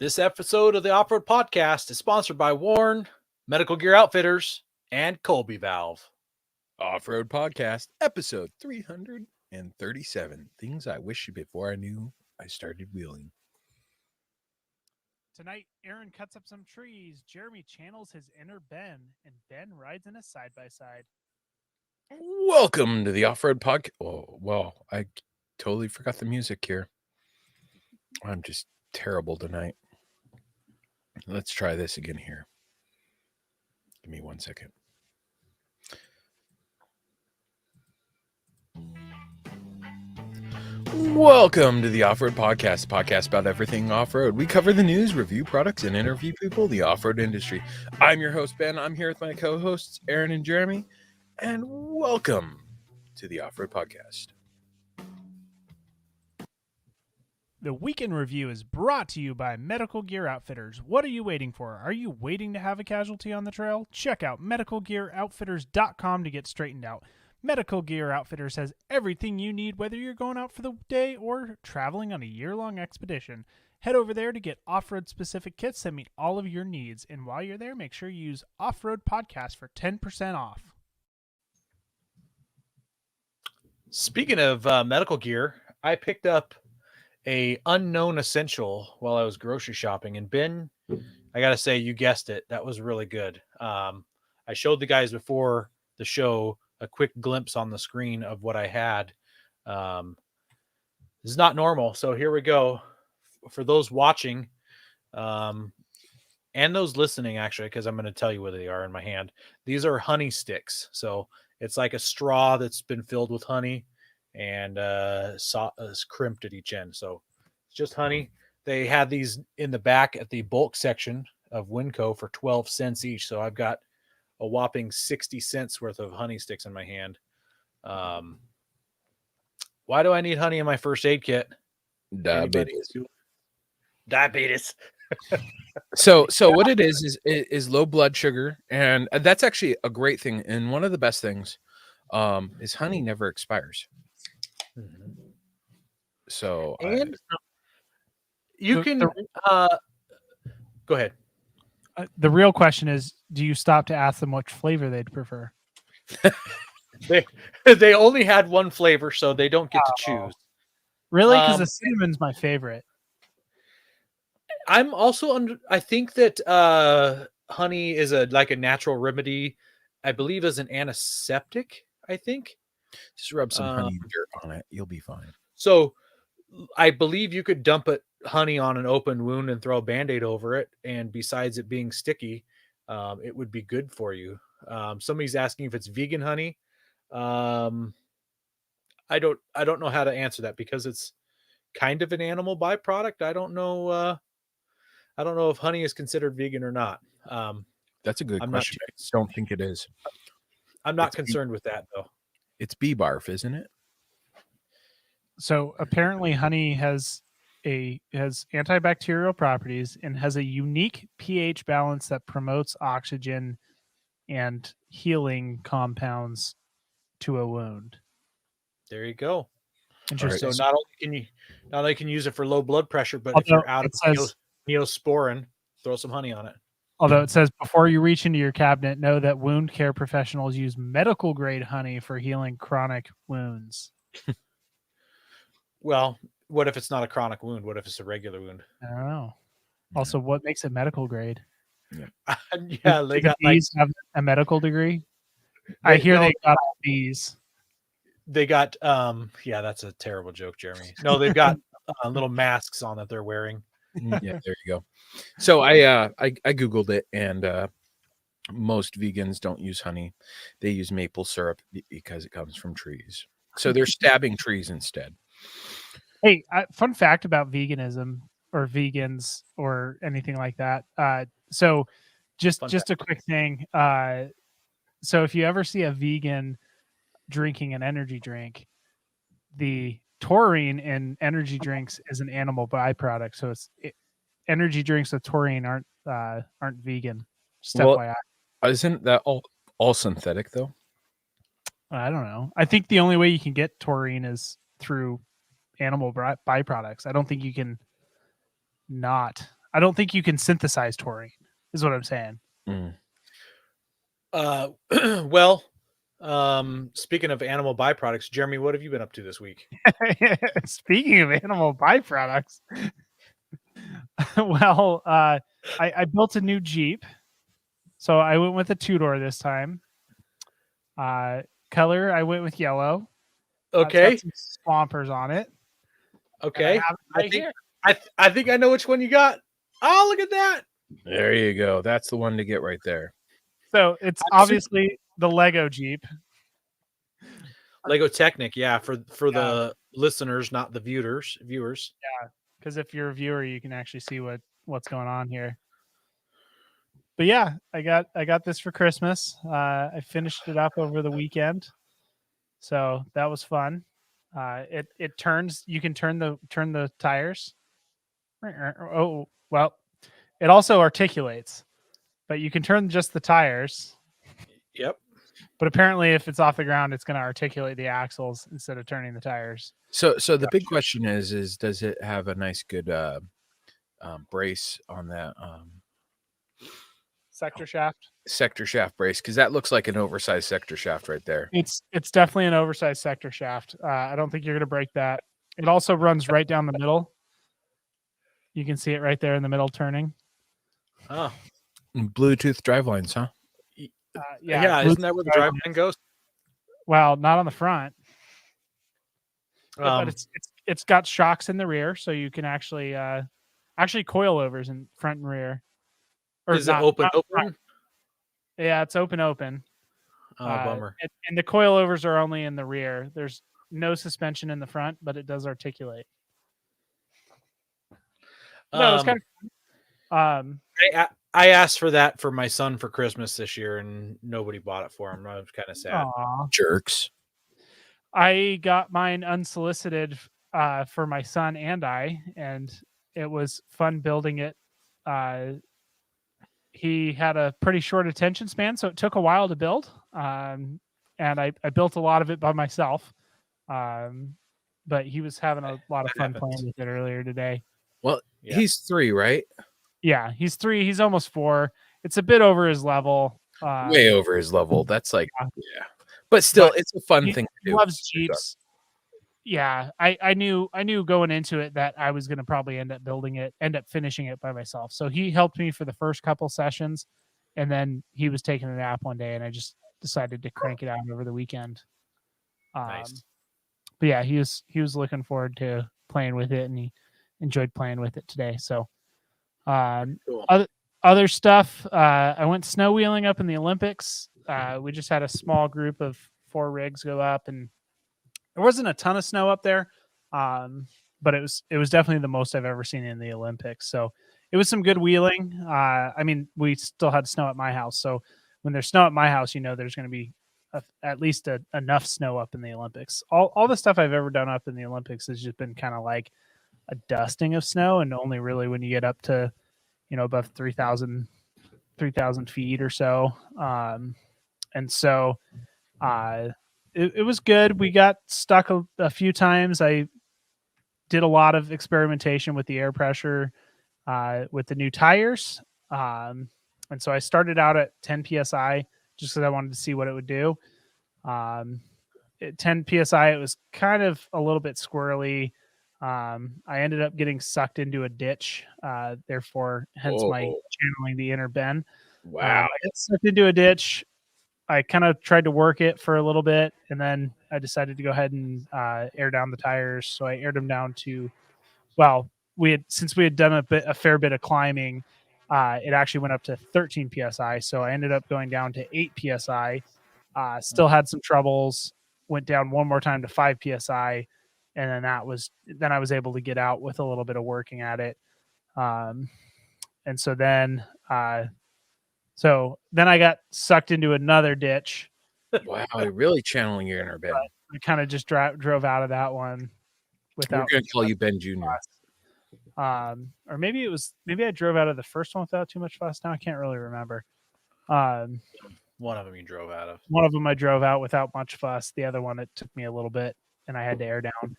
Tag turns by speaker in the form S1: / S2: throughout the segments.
S1: This episode of the Off-Road Podcast is sponsored by Warren, Medical Gear Outfitters, and Colby Valve.
S2: Off-Road Podcast, episode 337. Things I wish before I knew I started wheeling.
S3: Tonight, Aaron cuts up some trees, Jeremy channels his inner Ben, and Ben rides in a side-by-side.
S2: Welcome to the Off-Road Podcast. Oh, well, I totally forgot the music here. I'm just terrible tonight. Let's try this again here. Give me 1 second. Welcome to the Off-Road Podcast, a podcast about everything off-road. We cover the news, review products, and interview people in the off-road industry. I'm your host, Ben. I'm here with my co-hosts, Aaron and Jeremy, and welcome to the Off-Road Podcast.
S3: The weekend review is brought to you by Medical Gear Outfitters. What are you waiting for? Are you waiting to have a casualty on the trail? Check out medicalgearoutfitters.com to get straightened out. Medical Gear Outfitters has everything you need, whether you're going out for the day or traveling on a year-long expedition. Head over there to get off-road specific kits that meet all of your needs. And while you're there, make sure you use Off-Road Podcast for 10% off.
S1: Speaking of medical gear, I picked up a unknown essential while I was grocery shopping. And Ben, I got to say, you guessed it. That was really good. I showed the guys before the show a quick glimpse on the screen of what I had. This is not normal. So here we go. For those watching and those listening, actually, because I'm going to tell you what they are in my hand. These are honey sticks. So it's like a straw that's been filled with honey and crimped at each end. So it's just honey. They had these in the back at the bulk section of Winco for 12 cents each. So I've got a whopping 60 cents worth of honey sticks in my hand. Why do I need honey in my first aid kit?
S2: Diabetes.
S1: Diabetes.
S2: So what it is low blood sugar, and that's actually a great thing. And one of the best things is honey never expires.
S1: Mm-hmm.
S2: So
S1: and you can go ahead.
S3: The real question is, do you stop to ask them which flavor they'd prefer?
S1: They only had one flavor, so they don't get to choose.
S3: Really? Because the cinnamon's my favorite.
S1: I'm also I think that honey is like a natural remedy. I believe as an antiseptic. I think
S2: just rub some honey dirt on it, you'll be fine.
S1: So I believe you could dump honey on an open wound and throw a Band-Aid over it, and besides it being sticky, it would be good for you. Somebody's asking if it's vegan honey. I don't know how to answer that because it's kind of an animal byproduct. I don't know if honey is considered vegan or not.
S2: That's a good question. I don't think it is.
S1: I'm not concerned with that though.
S2: It's bee barf, isn't it?
S3: So apparently honey has antibacterial properties and has a unique pH balance that promotes oxygen and healing compounds to a wound.
S1: There you go.
S3: Interesting.
S1: So not only can you use it for low blood pressure, but if you're out of Neosporin, throw some honey on it.
S3: Although it says before you reach into your cabinet, know that wound care professionals use medical grade honey for healing chronic wounds.
S1: Well, what if it's not a chronic wound? What if it's a regular wound?
S3: I don't know. Also, what makes it medical grade?
S1: Yeah, they got
S3: bees have a medical degree. I hear they got bees.
S1: They got yeah, that's a terrible joke, Jeremy. No, they've got little masks on that they're wearing.
S2: Yeah, there you go. So I googled it, and most vegans don't use honey. They use maple syrup because it comes from trees. So they're stabbing trees instead.
S3: Hey, fun fact about veganism or vegans or anything like that. So just a quick thing. So if you ever see a vegan drinking an energy drink, the taurine in energy drinks is an animal byproduct. So energy drinks with taurine aren't vegan. Just FYI.
S2: Isn't that all synthetic though?
S3: I don't know. I think the only way you can get taurine is through animal byproducts. I don't think you can not. I don't think you can synthesize taurine, is what I'm saying.
S1: Well, speaking of animal byproducts, Jeremy, what have you been up to this week?
S3: Speaking of animal byproducts, well, I built a new Jeep, so I went with a two-door this time. Color, I went with yellow. It's
S1: Okay.
S3: got some swampers on it.
S1: Okay.
S3: have it right here.
S1: I think I know which one you got. Oh, look at that.
S2: There you go. That's the one to get right there.
S3: So it's obviously the Lego Jeep.
S1: Lego Technic, yeah, for the listeners, not the viewers.
S3: Yeah, because if you're a viewer, you can actually see what's going on here. But yeah, I got this for Christmas. I finished it up over the weekend, so that was fun. It turns. You can turn the tires. Oh well, it also articulates, but you can turn just the tires.
S1: Yep.
S3: But apparently, if it's off the ground, it's going to articulate the axles instead of turning the tires.
S2: So the big question is does it have a nice good brace on that
S3: Sector shaft?
S2: sector shaft brace? Because that looks like an oversized sector shaft right there.
S3: It's definitely an oversized sector shaft. I don't think you're going to break that. It also runs right down the middle. You can see it right there in the middle turning.
S1: Oh.
S2: Bluetooth drive lines, huh?
S1: Yeah, isn't that where the driveline goes?
S3: Well, not on the front. But
S1: Um,
S3: it's got shocks in the rear, so you can actually coilovers in front and rear. Or
S1: is it open?
S3: Yeah, it's open.
S1: Oh, bummer.
S3: And the coilovers are only in the rear. There's no suspension in the front, but it does articulate. No, it's kind of.
S1: I asked for that for my son for Christmas this year, and nobody bought it for him. I was kind of sad.
S2: Jerks.
S3: I got mine unsolicited for my son and I, and it was fun building it. He had a pretty short attention span, so it took a while to build. And I built a lot of it by myself. But he was having a lot of fun playing with it earlier today.
S2: Well, he's 3, right?
S3: Yeah, he's 3. He's almost 4. It's a bit over his level.
S2: Way over his level. That's like, yeah. But still, it's a fun thing to do.
S3: He loves Jeeps. Yeah, I knew going into it that I was going to probably end up finishing it by myself. So he helped me for the first couple sessions, and then he was taking a nap one day, and I just decided to crank it out over the weekend.
S1: Nice.
S3: But yeah, he was looking forward to playing with it, and he enjoyed playing with it today. So,
S1: Cool.
S3: other stuff. I went snow wheeling up in the Olympics. We just had a small group of 4 rigs go up, and there wasn't a ton of snow up there, but it was definitely the most I've ever seen in the Olympics. So it was some good wheeling. I mean, we still had snow at my house, so when there's snow at my house, there's going to be at least enough snow up in the Olympics. All the stuff I've ever done up in the Olympics has just been kind of like a dusting of snow, and only really when you get up to above 3,000 feet or so. And so it was good. We got stuck a few times. I did a lot of experimentation with the air pressure with the new tires. And so I started out at 10 PSI just because I wanted to see what it would do. At 10 PSI, it was kind of a little bit squirrely. I ended up getting sucked into a ditch, therefore, hence my channeling the inner Ben.
S2: Wow.
S3: I got sucked into a ditch. I kind of tried to work it for a little bit, and then I decided to go ahead and air down the tires. So I aired them down to, since we had done a fair bit of climbing, it actually went up to 13 PSI. So I ended up going down to 8 PSI. Still had some troubles. Went down one more time to 5 PSI, and then I was able to get out with a little bit of working at it. And so then I got sucked into another ditch.
S2: Wow, you're really channeling your inner Ben.
S3: I kind of just drove out of that one without.
S2: We're going to call you Ben Jr.
S3: Or maybe I drove out of the first one without too much fuss. Now I can't really remember.
S1: One of them you drove out of.
S3: One of them I drove out without much fuss. The other one, it took me a little bit, and I had to air down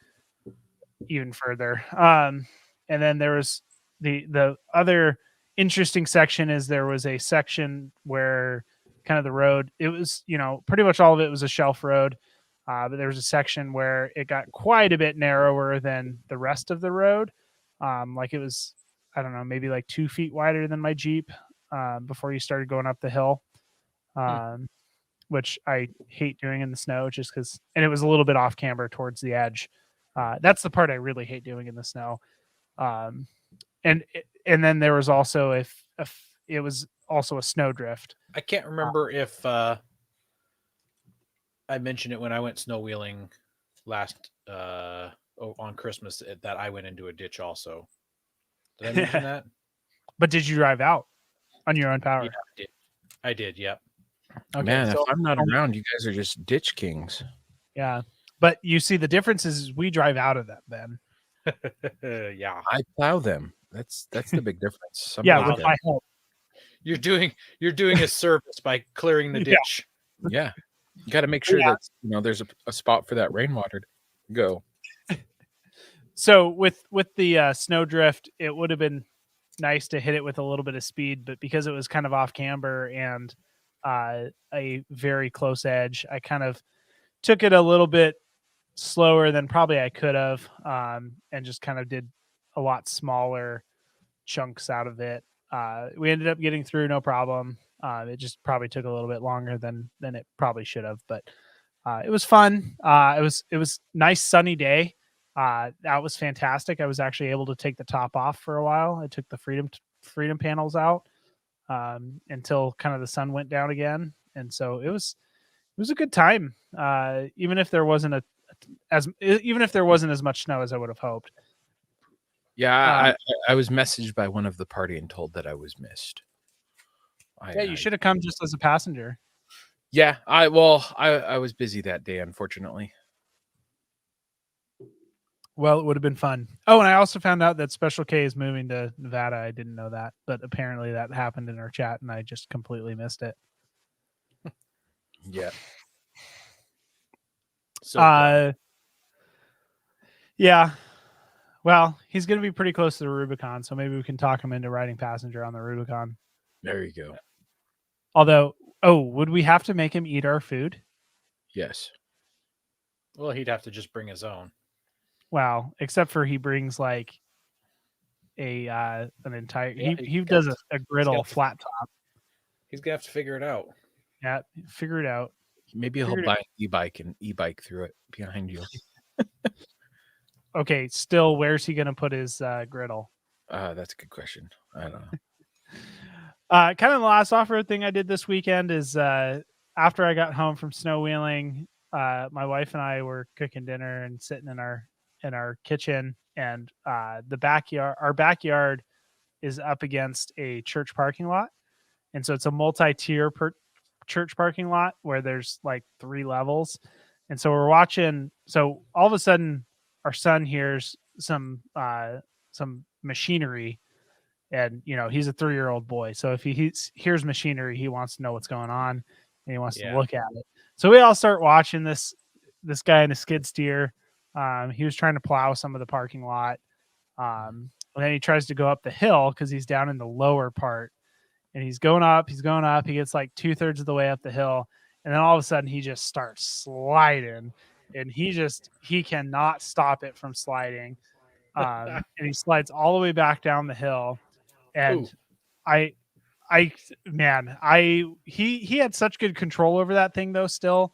S3: even further. And then there was the other interesting section is there was a section where kind of the road, it was, pretty much all of it was a shelf road. But there was a section where it got quite a bit narrower than the rest of the road. Like it was, I don't know, maybe like 2 feet wider than my Jeep before you started going up the hill, which I hate doing in the snow just because, and it was a little bit off camber towards the edge. That's the part I really hate doing in the snow. And then there was also if it was also a snowdrift.
S1: I can't remember if I mentioned it when I went snow wheeling last on Christmas that I went into a ditch also. Did I mention that?
S3: But did you drive out on your own power?
S1: Yeah, I did. Yep.
S3: Okay,
S2: Man,
S3: so
S2: if I'm not around, you guys are just ditch kings.
S3: yeah, but you see the difference is we drive out of that then.
S1: Yeah,
S2: I plow them. That's the big difference.
S3: Yeah,
S2: Somebody
S3: with my help.
S1: you're doing a service by clearing the
S3: Yeah.
S1: ditch.
S2: Yeah, you got to make sure
S3: Yeah.
S2: that there's a spot for that rainwater to go.
S3: So with the snowdrift, it would have been nice to hit it with a little bit of speed, but because it was kind of off camber and a very close edge, I kind of took it a little bit slower than probably I could have, and just kind of did a lot smaller chunks out of it. We ended up getting through no problem. It just probably took a little bit longer than it probably should have, but it was fun. It was nice sunny day. That was fantastic. I was actually able to take the top off for a while. I took the freedom panels out until kind of the sun went down again, and so it was a good time. Even if there wasn't as much snow as I would have hoped.
S2: Yeah, I was messaged by one of the party and told that I was missed.
S3: You should have come just as a passenger.
S2: Yeah, I was busy that day, unfortunately.
S3: Well, it would have been fun. Oh, and I also found out that Special K is moving to Nevada. I didn't know that, but apparently that happened in our chat, and I just completely missed it.
S2: Yeah.
S1: So
S3: yeah. Well, he's going to be pretty close to the Rubicon, so maybe we can talk him into riding passenger on the Rubicon.
S2: There you go.
S3: Although, would we have to make him eat our food?
S2: Yes.
S1: well, he'd have to just bring his own.
S3: Wow, except for he brings like an entire.
S1: Yeah,
S3: he does a griddle
S1: got to-
S3: flat top.
S1: He's gonna have to figure it out.
S3: Yeah, figure it out.
S2: Maybe he'll
S3: Figured it-
S2: buy an e-bike and e-bike through it behind you.
S3: Okay, still, where's he going to put his griddle?
S2: That's a good question. I don't know.
S3: Kind of the last off-road thing I did this weekend is after I got home from snow wheeling, my wife and I were cooking dinner and sitting in our kitchen, and our backyard is up against a church parking lot, and so it's a multi-tier church parking lot where there's like 3 levels, and so we're watching. So all of a sudden, our son hears some machinery. And he's a 3-year-old boy, so if he hears machinery, he wants to know what's going on, and he wants to look at it. So we all start watching this guy in a skid steer. He was trying to plow some of the parking lot, and then he tries to go up the hill because he's down in the lower part, and he's going up. He gets like 2/3 of the way up the hill, and then all of a sudden he just starts sliding, and he cannot stop it from sliding, and he slides all the way back down the hill. And he had such good control over that thing though. Still,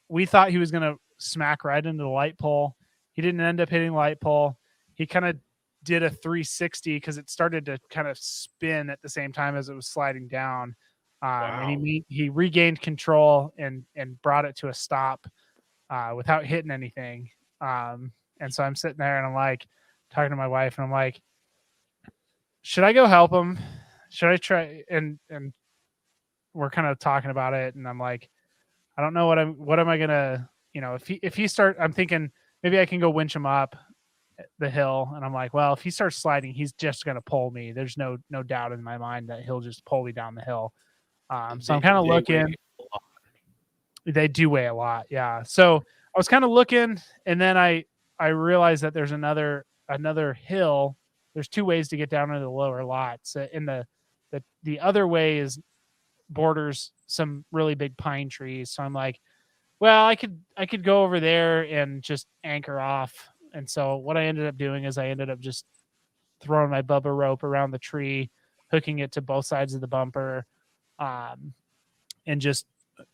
S3: we thought he was going to smack right into the light pole. He didn't end up hitting the light pole. He kind of did a 360 because it started to kind of spin at the same time as it was sliding down. And he regained control and brought it to a stop without hitting anything. And so I'm sitting there and I'm like talking to my wife and I'm like, should I go help him? Should I try? And we're kind of talking about it, and I'm like, I don't know what am I gonna, if he start, I'm thinking maybe I can go winch him up the hill, and I'm like, well, if he starts sliding, he's just gonna pull me. There's no doubt in my mind that he'll just pull me down the hill. So I'm kind of looking. They do weigh a lot, yeah. So I was kind of looking, and then I realized that there's another hill there's two ways to get down into the lower lots. And the other way is borders some really big pine trees. So I'm like, well, I could go over there and just anchor off. And so what I ended up doing is I ended up just throwing my Bubba rope around the tree, hooking it to both sides of the bumper, and just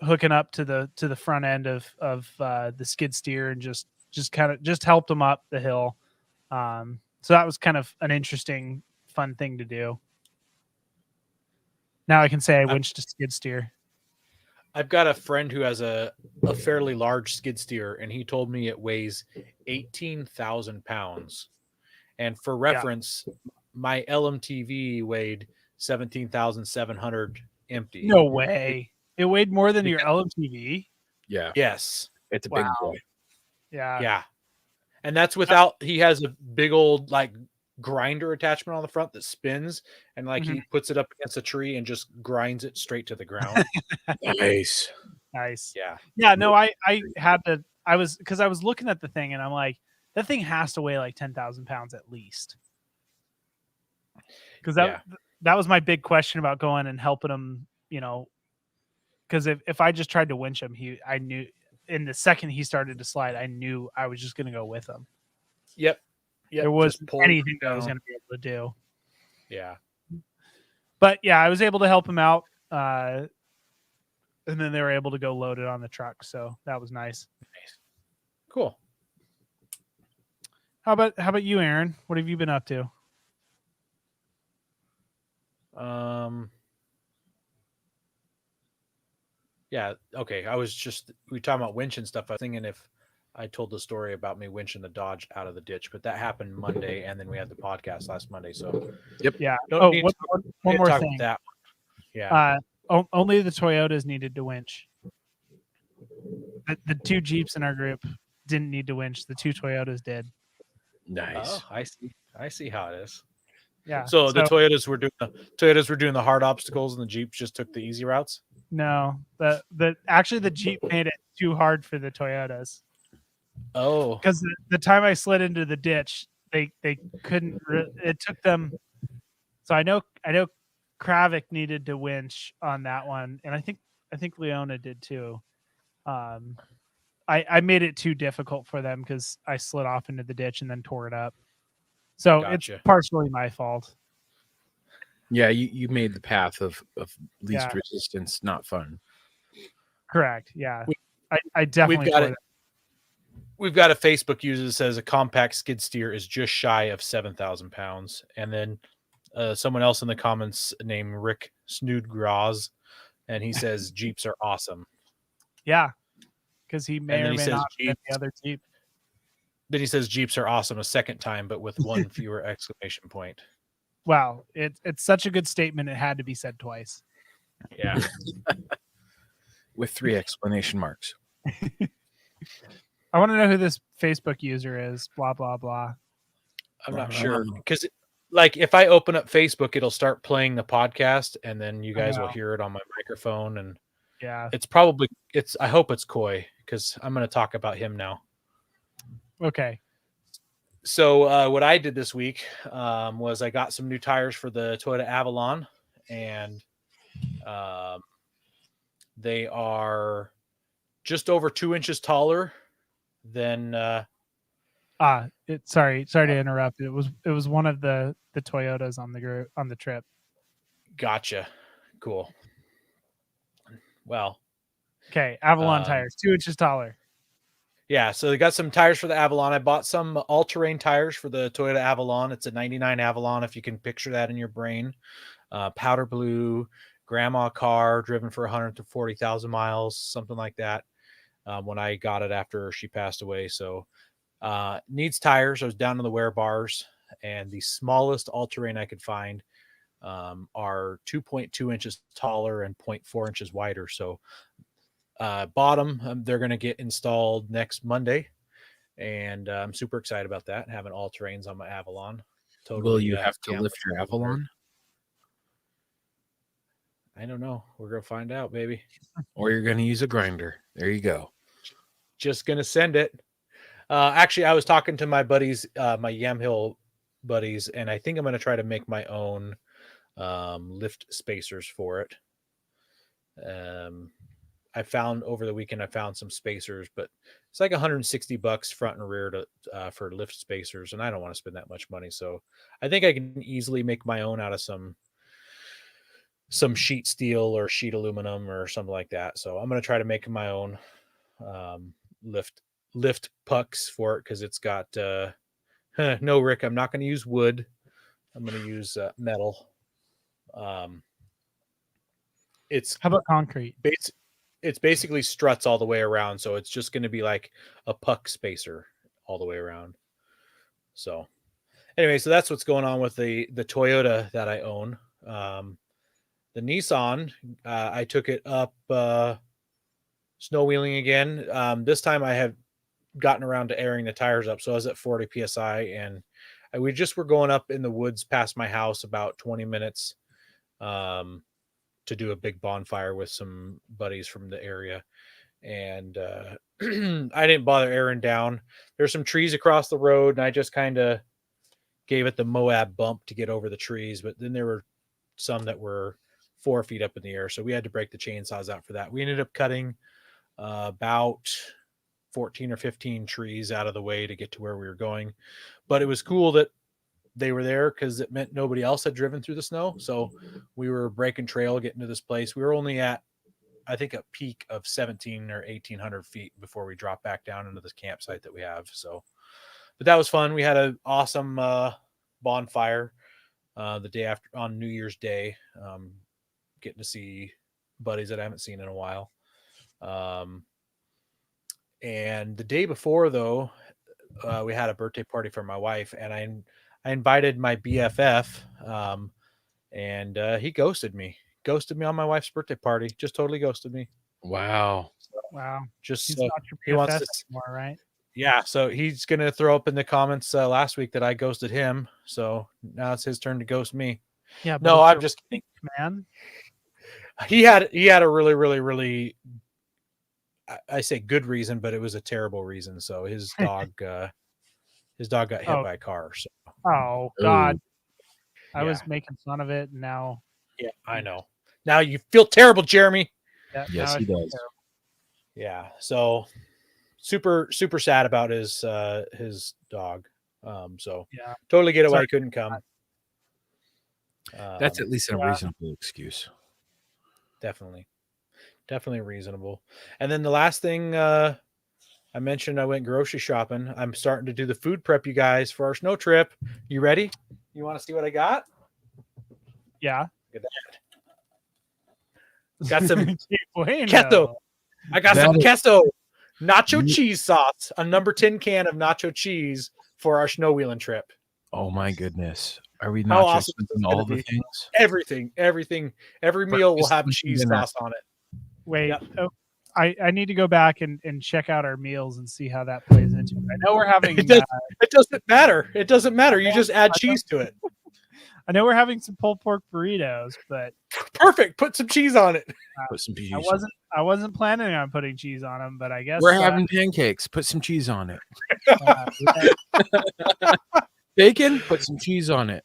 S3: hooking up to the front end of the skid steer, and just kind of just helped them up the hill. So that was kind of an interesting, fun thing to do. Now I can say I winched a skid steer.
S1: I've got a friend who has a fairly large skid steer, and he told me it weighs 18,000 pounds. And for reference, my LMTV weighed 17,700 empty.
S3: No way. It weighed more than your LMTV?
S2: Yeah.
S1: Yes.
S2: It's a big boy.
S3: Yeah.
S1: Yeah. And that's without, he has a big old like grinder attachment on the front that spins, and like he puts it up against a tree and just grinds it straight to the ground.
S2: Nice.
S1: Yeah.
S3: Yeah. No, I had to, because I was looking at the thing and I'm like, that thing has to weigh like 10,000 pounds at least. Because that was my big question about going and helping him, because if I just tried to winch him, I knew in the second he started to slide, I knew I was just going to go with him.
S1: Yep.
S3: There wasn't anything that I was going to be able to do.
S1: Yeah.
S3: But yeah, I was able to help him out. And then they were able to go load it on the truck. So that was nice.
S1: Cool.
S3: How about you, Aaron? What have you been up to?
S1: Yeah. Okay. We were talking about winch and stuff. I was thinking if I told the story about me winching the Dodge out of the ditch, but that happened Monday, and then we had the podcast last Monday. So,
S2: yep.
S3: Yeah.
S1: One
S3: more thing.
S1: that. Yeah.
S3: Only the Toyotas needed to winch. The two Jeeps in our group didn't need to winch. The two Toyotas did.
S2: Nice.
S1: Oh, I see how it is.
S3: Yeah.
S1: So the Toyotas were doing the hard obstacles, and the Jeeps just took the easy routes.
S3: No, actually the Jeep made it too hard for the Toyotas.
S1: Oh,
S3: because the time I slid into the ditch, they couldn't. It took them. So I know Kravick needed to winch on that one, and I think Leona did too. I made it too difficult for them because I slid off into the ditch and then tore it up. So
S1: Gotcha.
S3: It's partially my fault.
S2: Yeah, you made the path of least resistance not fun.
S3: Correct. Yeah, I definitely.
S1: We've got a Facebook user that says a compact skid steer is just shy of 7,000 pounds, and then someone else in the comments named Rick Snoodgraz, and he says Jeeps are awesome.
S3: Yeah, because he may or may not have the other Jeep.
S1: Then he says Jeeps are awesome a second time, but with one fewer exclamation point.
S3: Wow, it's such a good statement. It had to be said twice.
S1: Yeah.
S2: With 3 exclamation marks.
S3: I want to know who this Facebook user is. Blah, blah, blah.
S1: I'm not sure. Because, like, if I open up Facebook, it'll start playing the podcast, and then you guys will hear it on my microphone. And
S3: yeah,
S1: I hope it's Coy, because I'm going to talk about him now.
S3: Okay.
S1: So what I did this week was I got some new tires for the Toyota Avalon, and they are just over 2 inches taller than.
S3: Sorry to interrupt. It was one of the Toyotas on the trip.
S1: Gotcha. Cool. Well.
S3: Okay, Avalon tires, 2 inches taller.
S1: Yeah, so they got some tires for the Avalon. I bought some all-terrain tires for the Toyota Avalon. It's a 99 Avalon, if you can picture that in your brain. Powder blue, grandma car, driven for 140,000 miles, something like that, when I got it after she passed away. So needs tires. I was down to the wear bars, and the smallest all-terrain I could find are 2.2 inches taller and 0.4 inches wider. So bottom, they're going to get installed next Monday, and I'm super excited about that. Having all terrains on my Avalon.
S2: Totally. Will you have to lift your Avalon?
S1: I don't know. We're going to find out, baby.
S2: Or you're going to use a grinder. There you go.
S1: Just going to send it. Actually, I was talking to my buddies, my Yamhill buddies, and I think I'm going to try to make my own lift spacers for it. I found over the weekend, I found some spacers, but it's like $160 front and rear to for lift spacers, and I don't want to spend that much money. So I think I can easily make my own out of some sheet steel or sheet aluminum or something like that. So I'm going to try to make my own lift pucks for it, because it's got no, Rick, I'm not going to use wood. I'm going to use metal. It's
S3: How about concrete?
S1: It's basically struts all the way around, so it's just going to be like a puck spacer all the way around. So anyway, so that's what's going on with the Toyota that I own. The Nissan, I took it up snow wheeling again. This time I have gotten around to airing the tires up, so I was at 40 psi, and we just were going up in the woods past my house about 20 minutes to do a big bonfire with some buddies from the area. And I didn't bother airing down. There's some trees across the road, and I just kind of gave it the Moab bump to get over the trees. But then there were some that were 4 feet up in the air, so we had to break the chainsaws out for that. We ended up cutting about 14 or 15 trees out of the way to get to where we were going. But it was cool that they were there, because it meant nobody else had driven through the snow. So we were breaking trail, getting to this place. We were only at, I think, a peak of 17 or 1800 feet before we dropped back down into this campsite that we have. So, but that was fun. We had an awesome bonfire the day after, on New Year's Day, getting to see buddies that I haven't seen in a while. And the day before, though, we had a birthday party for my wife, and I invited my BFF, and he ghosted me on my wife's birthday party. Just totally ghosted me.
S2: Wow.
S3: Wow.
S1: Just
S3: He's
S1: so
S3: not your
S1: he wants
S3: BFF
S1: to,
S3: anymore, right?
S1: yeah. So he's gonna throw up in the comments last week that I ghosted him. So now it's his turn to ghost me.
S3: Yeah. But
S1: No,
S3: it's
S1: I'm
S3: your
S1: just kidding.
S3: man.
S1: He had a really, I say good reason, but it was a terrible reason. So his dog got hit by a car. So
S3: Oh God.
S2: Ooh.
S3: I
S1: Yeah.
S3: was making fun of it, and now
S1: yeah, I know. Now you feel terrible, Jeremy.
S3: yeah,
S2: Yes,
S3: now I
S2: he
S3: feel
S2: does.
S3: terrible.
S1: Yeah. So super sad about his dog. So
S3: Yeah.
S1: totally get it why
S3: Sorry.
S1: he couldn't come.
S2: That's at least a
S3: yeah.
S2: reasonable excuse.
S1: Definitely reasonable. And then the last thing I mentioned, I went grocery shopping. I'm starting to do the food prep, you guys, for our snow trip. You ready? You want to see what I got?
S3: Yeah.
S1: Look at that. Got some
S3: Qué bueno.
S1: queso. I got some
S2: That-
S1: queso nacho
S2: You-
S1: cheese sauce, a number 10 can of nacho cheese for our snow wheeling trip.
S2: Oh my goodness. Are we
S1: How
S2: not
S1: awesome
S2: just
S1: is this
S2: all
S1: gonna
S2: the
S1: be?
S2: things?
S1: Everything. Every meal will
S2: Breakfast,
S1: have
S2: lunch,
S1: cheese
S2: dinner.
S1: sauce on it.
S3: Wait.
S1: Yep.
S3: Oh, I need to go back and check out our meals and see how that plays into it. I know we're having
S1: It doesn't matter. It doesn't matter. You just add cheese to it.
S3: I know we're having some pulled pork burritos, but
S1: Perfect. Put some cheese on it.
S2: Put some cheese.
S3: I wasn't planning on putting cheese on them, but I guess
S2: We're having pancakes. Put some cheese on it.
S3: yeah.
S2: Bacon. Put some cheese on it.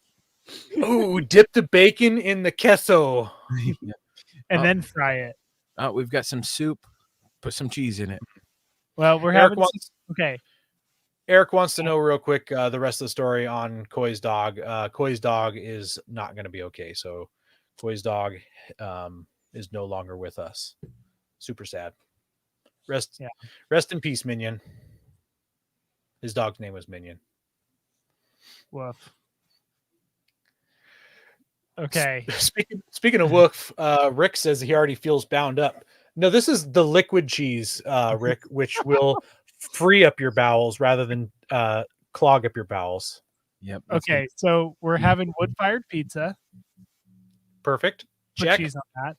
S1: Ooh, dip the bacon in the queso.
S3: and
S2: Oh.
S3: then fry it.
S2: We've got some soup. Put some cheese in it.
S3: Well, we're
S1: Eric
S3: having
S1: wants,
S3: okay.
S1: Eric wants to know real quick the rest of the story on Koi's dog. Koi's dog is not going to be okay. So Koi's dog is no longer with us. Super sad. Rest in peace, Minion. His dog's name was Minion.
S3: Woof. Okay.
S1: Speaking of woof, Rick says he already feels bound up. No, this is the liquid cheese, Rick, which will free up your bowels rather than clog up your bowels.
S2: Yep.
S3: Okay, so we're having wood-fired pizza.
S1: Perfect.
S3: Put
S1: Check.
S3: cheese on that.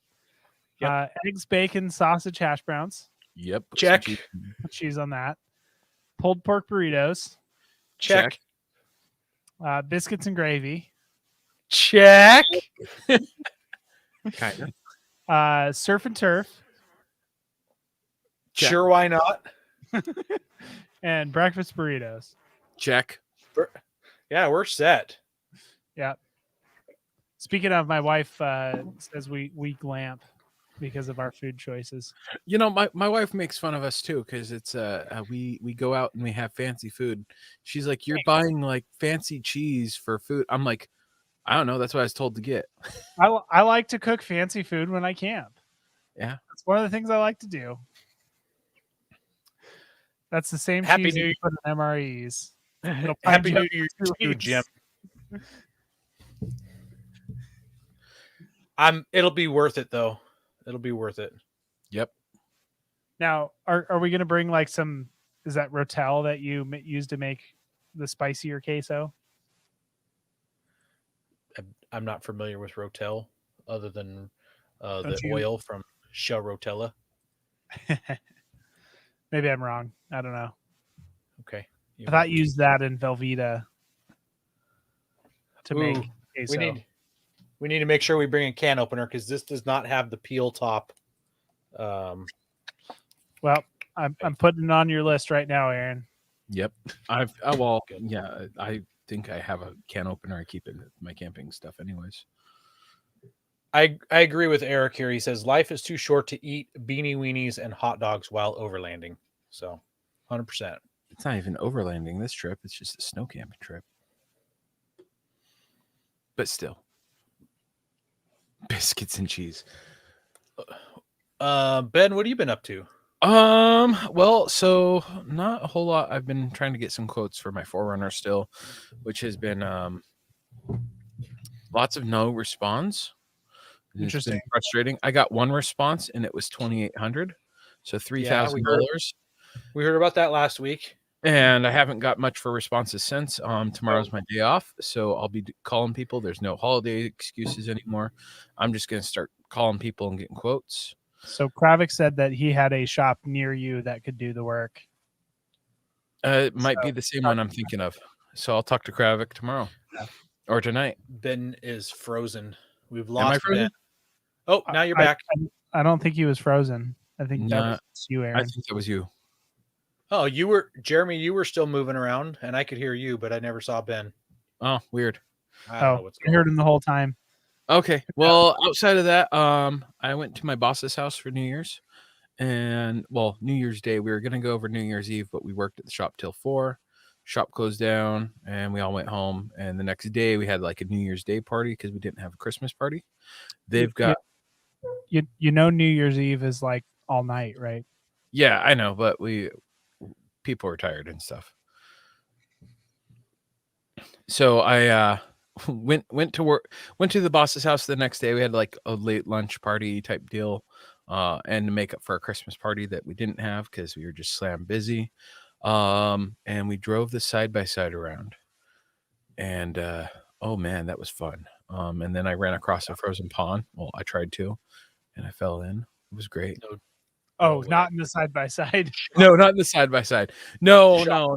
S1: Yep.
S3: Eggs, bacon, sausage, hash browns.
S2: Yep. Put some
S1: Check.
S2: cheese in it.
S3: Put cheese on that. Pulled pork burritos.
S1: Check.
S3: Biscuits and gravy.
S1: Check.
S2: Kind of.
S3: Surf and turf.
S2: Check.
S1: Sure, why not?
S3: And breakfast burritos.
S2: Check.
S1: Yeah, we're set.
S3: Yeah. Speaking of, my wife says we glamp because of our food choices.
S2: You know, my wife makes fun of us too because it's we go out and we have fancy food. She's like, "You're buying like fancy cheese for food." I'm like, "I don't know. That's what I was told to get."
S3: I like to cook fancy food when I camp.
S2: Yeah,
S3: That's one of the things I like to do. That's the same
S1: Happy
S3: cheese
S1: New
S3: you put in MREs. It'll
S1: Happy
S3: find
S1: New
S3: you
S1: Year
S3: in 2
S1: to you,
S3: weeks.
S1: Jim. It'll be worth it though. It'll be worth it.
S2: yep.
S3: Now, are we going to bring like some? Is that Rotel that you use to make the spicier queso?
S1: I'm not familiar with Rotel other than the
S3: Don't you-
S1: oil from Shell Rotella.
S3: Maybe I'm wrong. I don't know.
S1: Okay.
S3: I thought you used that in Velveeta to make queso.
S1: We need to make sure we bring a can opener because this does not have the peel top.
S3: Well, I'm putting it on your list right now, Aaron.
S2: Yep. Yeah, I think I have a can opener. I keep in my camping stuff anyways.
S1: I agree with Eric here. He says life is too short to eat beanie weenies and hot dogs while overlanding. So 100%.
S2: It's not even overlanding this trip. It's just a snow camping trip. But still. Biscuits and cheese.
S1: Ben, what have you been up to?
S2: Well, so not a whole lot. I've been trying to get some quotes for my Forerunner still, which has been lots of no response.
S3: Interesting.
S2: It's been frustrating. I got one response and it was $2,800, so $3,000.
S1: We heard about that last week.
S2: And I haven't got much for responses since. Tomorrow's my day off, so I'll be calling people. There's no holiday excuses anymore. I'm just going to start calling people and getting quotes.
S3: So Kravik said that he had a shop near you that could do the work.
S2: It might be the same one I'm thinking of. So I'll talk to Kravik tomorrow or tonight.
S1: Ben is frozen. We've
S2: Am I
S1: lost
S2: frozen?
S1: Ben. Oh, now you're back.
S3: I don't think he was frozen. I think that was you, Aaron.
S2: I think that was you.
S1: Oh, Jeremy, you were still moving around and I could hear you, but I never saw Ben.
S2: Oh, weird.
S1: I don't know what's
S3: I
S1: going
S3: heard
S1: on.
S3: him the whole time.
S2: Okay. Well, outside of that, I went to my boss's house for New Year's. And well, New Year's Day, we were going to go over New Year's Eve, but we worked at the shop till 4. Shop closed down and we all went home. And the next day we had like a New Year's Day party because we didn't have a Christmas party. They've got
S3: you know New Year's Eve is like all night, right?
S2: Yeah, I know, but people were tired and stuff. So I went to work, went to the boss's house the next day. We had like a late lunch party type deal, and to make up for a Christmas party that we didn't have because we were just slam busy. And we drove the side by side around, and oh man, that was fun. And then I ran across a frozen pond. Well, I tried to, and I fell in. It was great.
S3: Oh, not in the side by side.
S2: No, not in the side by side. No.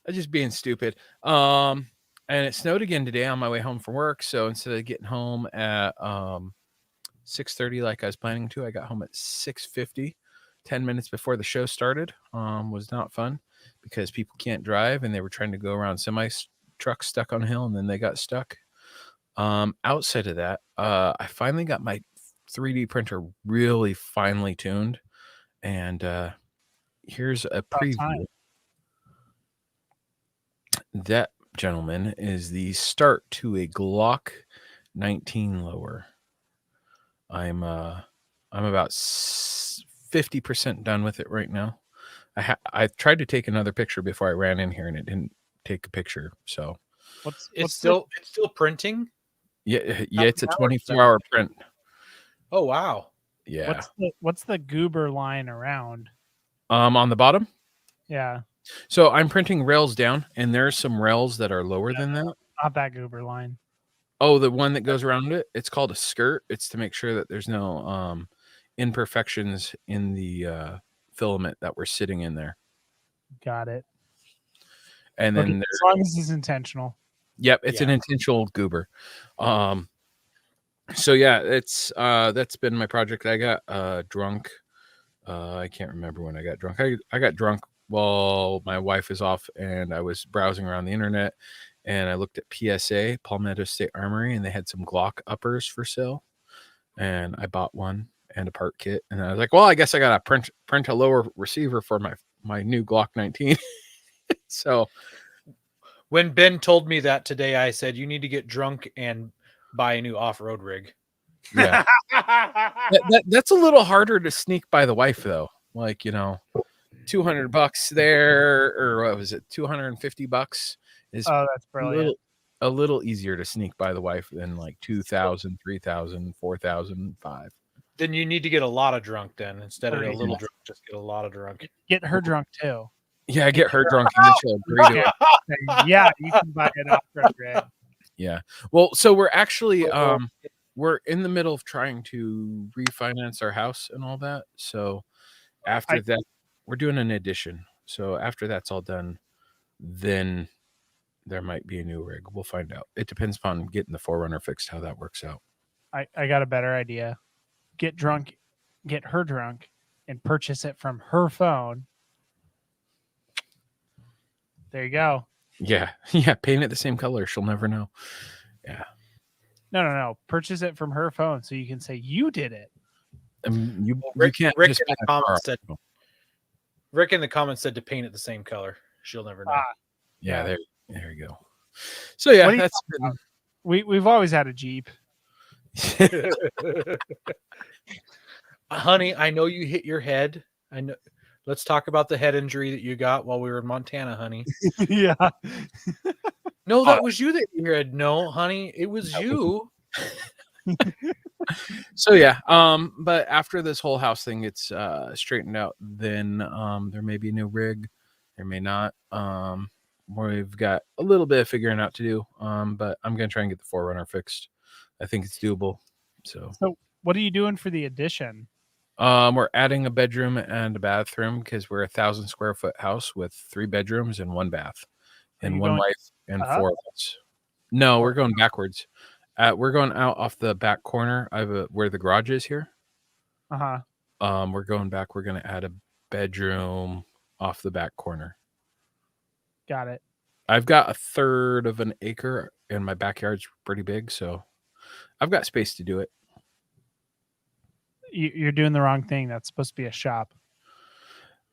S2: I'm just being stupid. And it snowed again today on my way home from work. So instead of getting home at 6:30 like I was planning to, I got home at 6:50, 10 minutes before the show started. Was not fun because people can't drive and they were trying to go around semi trucks stuck on a hill and then they got stuck. Outside of that, I finally got my 3D printer really finely tuned. And here's a preview. That, gentlemen, is the start to a Glock 19 lower. I'm about 50% done with it right now. I tried to take another picture before I ran in here and it didn't take a picture. So
S1: it's still printing?
S2: Yeah, it's a 24-hour print.
S1: Oh wow.
S2: Yeah.
S3: What's the goober line around?
S2: On the bottom?
S3: Yeah.
S2: So I'm printing rails down, and there's some rails that are lower than that.
S3: Not that goober line.
S2: Oh, the one that goes around it? It's called a skirt. It's to make sure that there's no imperfections in the filament that we're sitting in there.
S3: Got it.
S2: And then
S3: as long as it's intentional.
S2: Yep, it's an intentional goober. So yeah, it's that's been my project. I got drunk. I can't remember when I got drunk. I got drunk while my wife is off and I was browsing around the internet and I looked at PSA, Palmetto State Armory, and they had some Glock uppers for sale. And I bought one and a part kit. And I was like, well, I guess I got to print a lower receiver for my new Glock 19. So
S1: when Ben told me that today, I said, you need to get drunk and buy a new off-road rig.
S2: yeah, that's a little harder to sneak by the wife though. Like, $200 there, or what was it? $250 is
S3: that's brilliant.
S2: a little easier to sneak by the wife than like 2,000, 3,000, 4,000, 5.
S1: Then you need to get a lot of drunk then. Instead of a
S3: Right.
S1: little drunk, just get a lot of drunk.
S3: Get her drunk too.
S2: Yeah, get her drunk and then she'll agree to it.
S3: Yeah, you can buy an off-road rig.
S2: Yeah. Well, so we're actually we're in the middle of trying to refinance our house and all that. So after that, we're doing an addition. So after that's all done, then there might be a new rig. We'll find out. It depends upon getting the 4Runner fixed, how that works out.
S3: I got a better idea. Get drunk, get her drunk, and purchase it from her phone. There you go.
S2: Yeah. Yeah. Paint it the same color. She'll never know. Yeah.
S3: No. Purchase it from her phone so you can say you did it.
S2: You
S1: Rick,
S2: can't
S1: Rick
S2: just
S1: in
S2: buy
S1: the
S2: a car.
S1: comments said. Rick in the comments said to paint it the same color. She'll never know.
S2: Yeah, there you go. So yeah, that's been...
S3: we've always had a Jeep.
S1: Honey, I know you hit your head. I know. Let's talk about the head injury that you got while we were in Montana, honey.
S3: Yeah.
S1: No, that was you that hit your head. No, honey, it was you.
S2: So yeah, but after this whole house thing gets straightened out, then there may be a new rig, there may not. We've got a little bit of figuring out to do, but I'm gonna try and get the 4Runner fixed. I think it's doable. So
S3: what are you doing for the addition?
S2: We're adding a bedroom and a bathroom because we're 1,000 square foot house with 3 bedrooms and 1 bath, and 1 wife and 4 of us. No, we're going backwards. We're going out off the back corner where the garage is here. We're going back. We're going to add a bedroom off the back corner.
S3: Got it.
S2: I've got 1/3 of an acre and my backyard's pretty big, so I've got space to do it.
S3: You're doing the wrong thing. That's supposed to be a shop.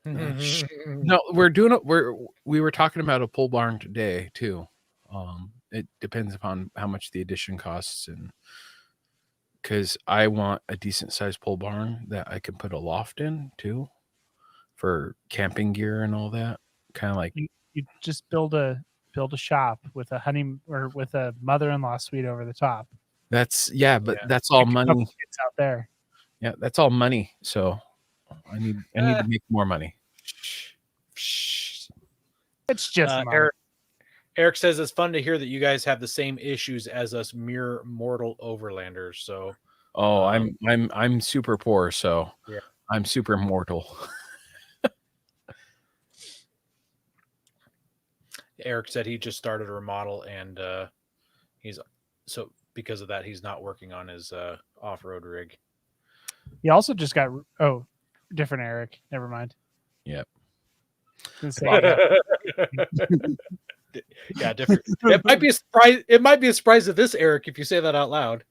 S2: No, we're doing it. We were talking about a pole barn today too. It depends upon how much the addition costs, and because I want a decent sized pole barn that I can put a loft in too, for camping gear and all that. Kind of like
S3: you just build a shop with a mother-in-law suite over the top.
S2: That's that's all money.
S3: It's out there.
S2: Yeah, that's all money. So I need to make more money.
S3: It's just money.
S1: Eric says it's fun to hear that you guys have the same issues as us mere mortal overlanders. So,
S2: I'm super poor, so
S1: yeah.
S2: I'm super mortal.
S1: Eric said he just started a remodel, and because of that, he's not working on his off-road rig.
S3: He also just got different Eric. Never mind.
S2: Yep.
S1: Yeah, different. It might be a surprise. It might be a surprise to this Eric if you say that out loud.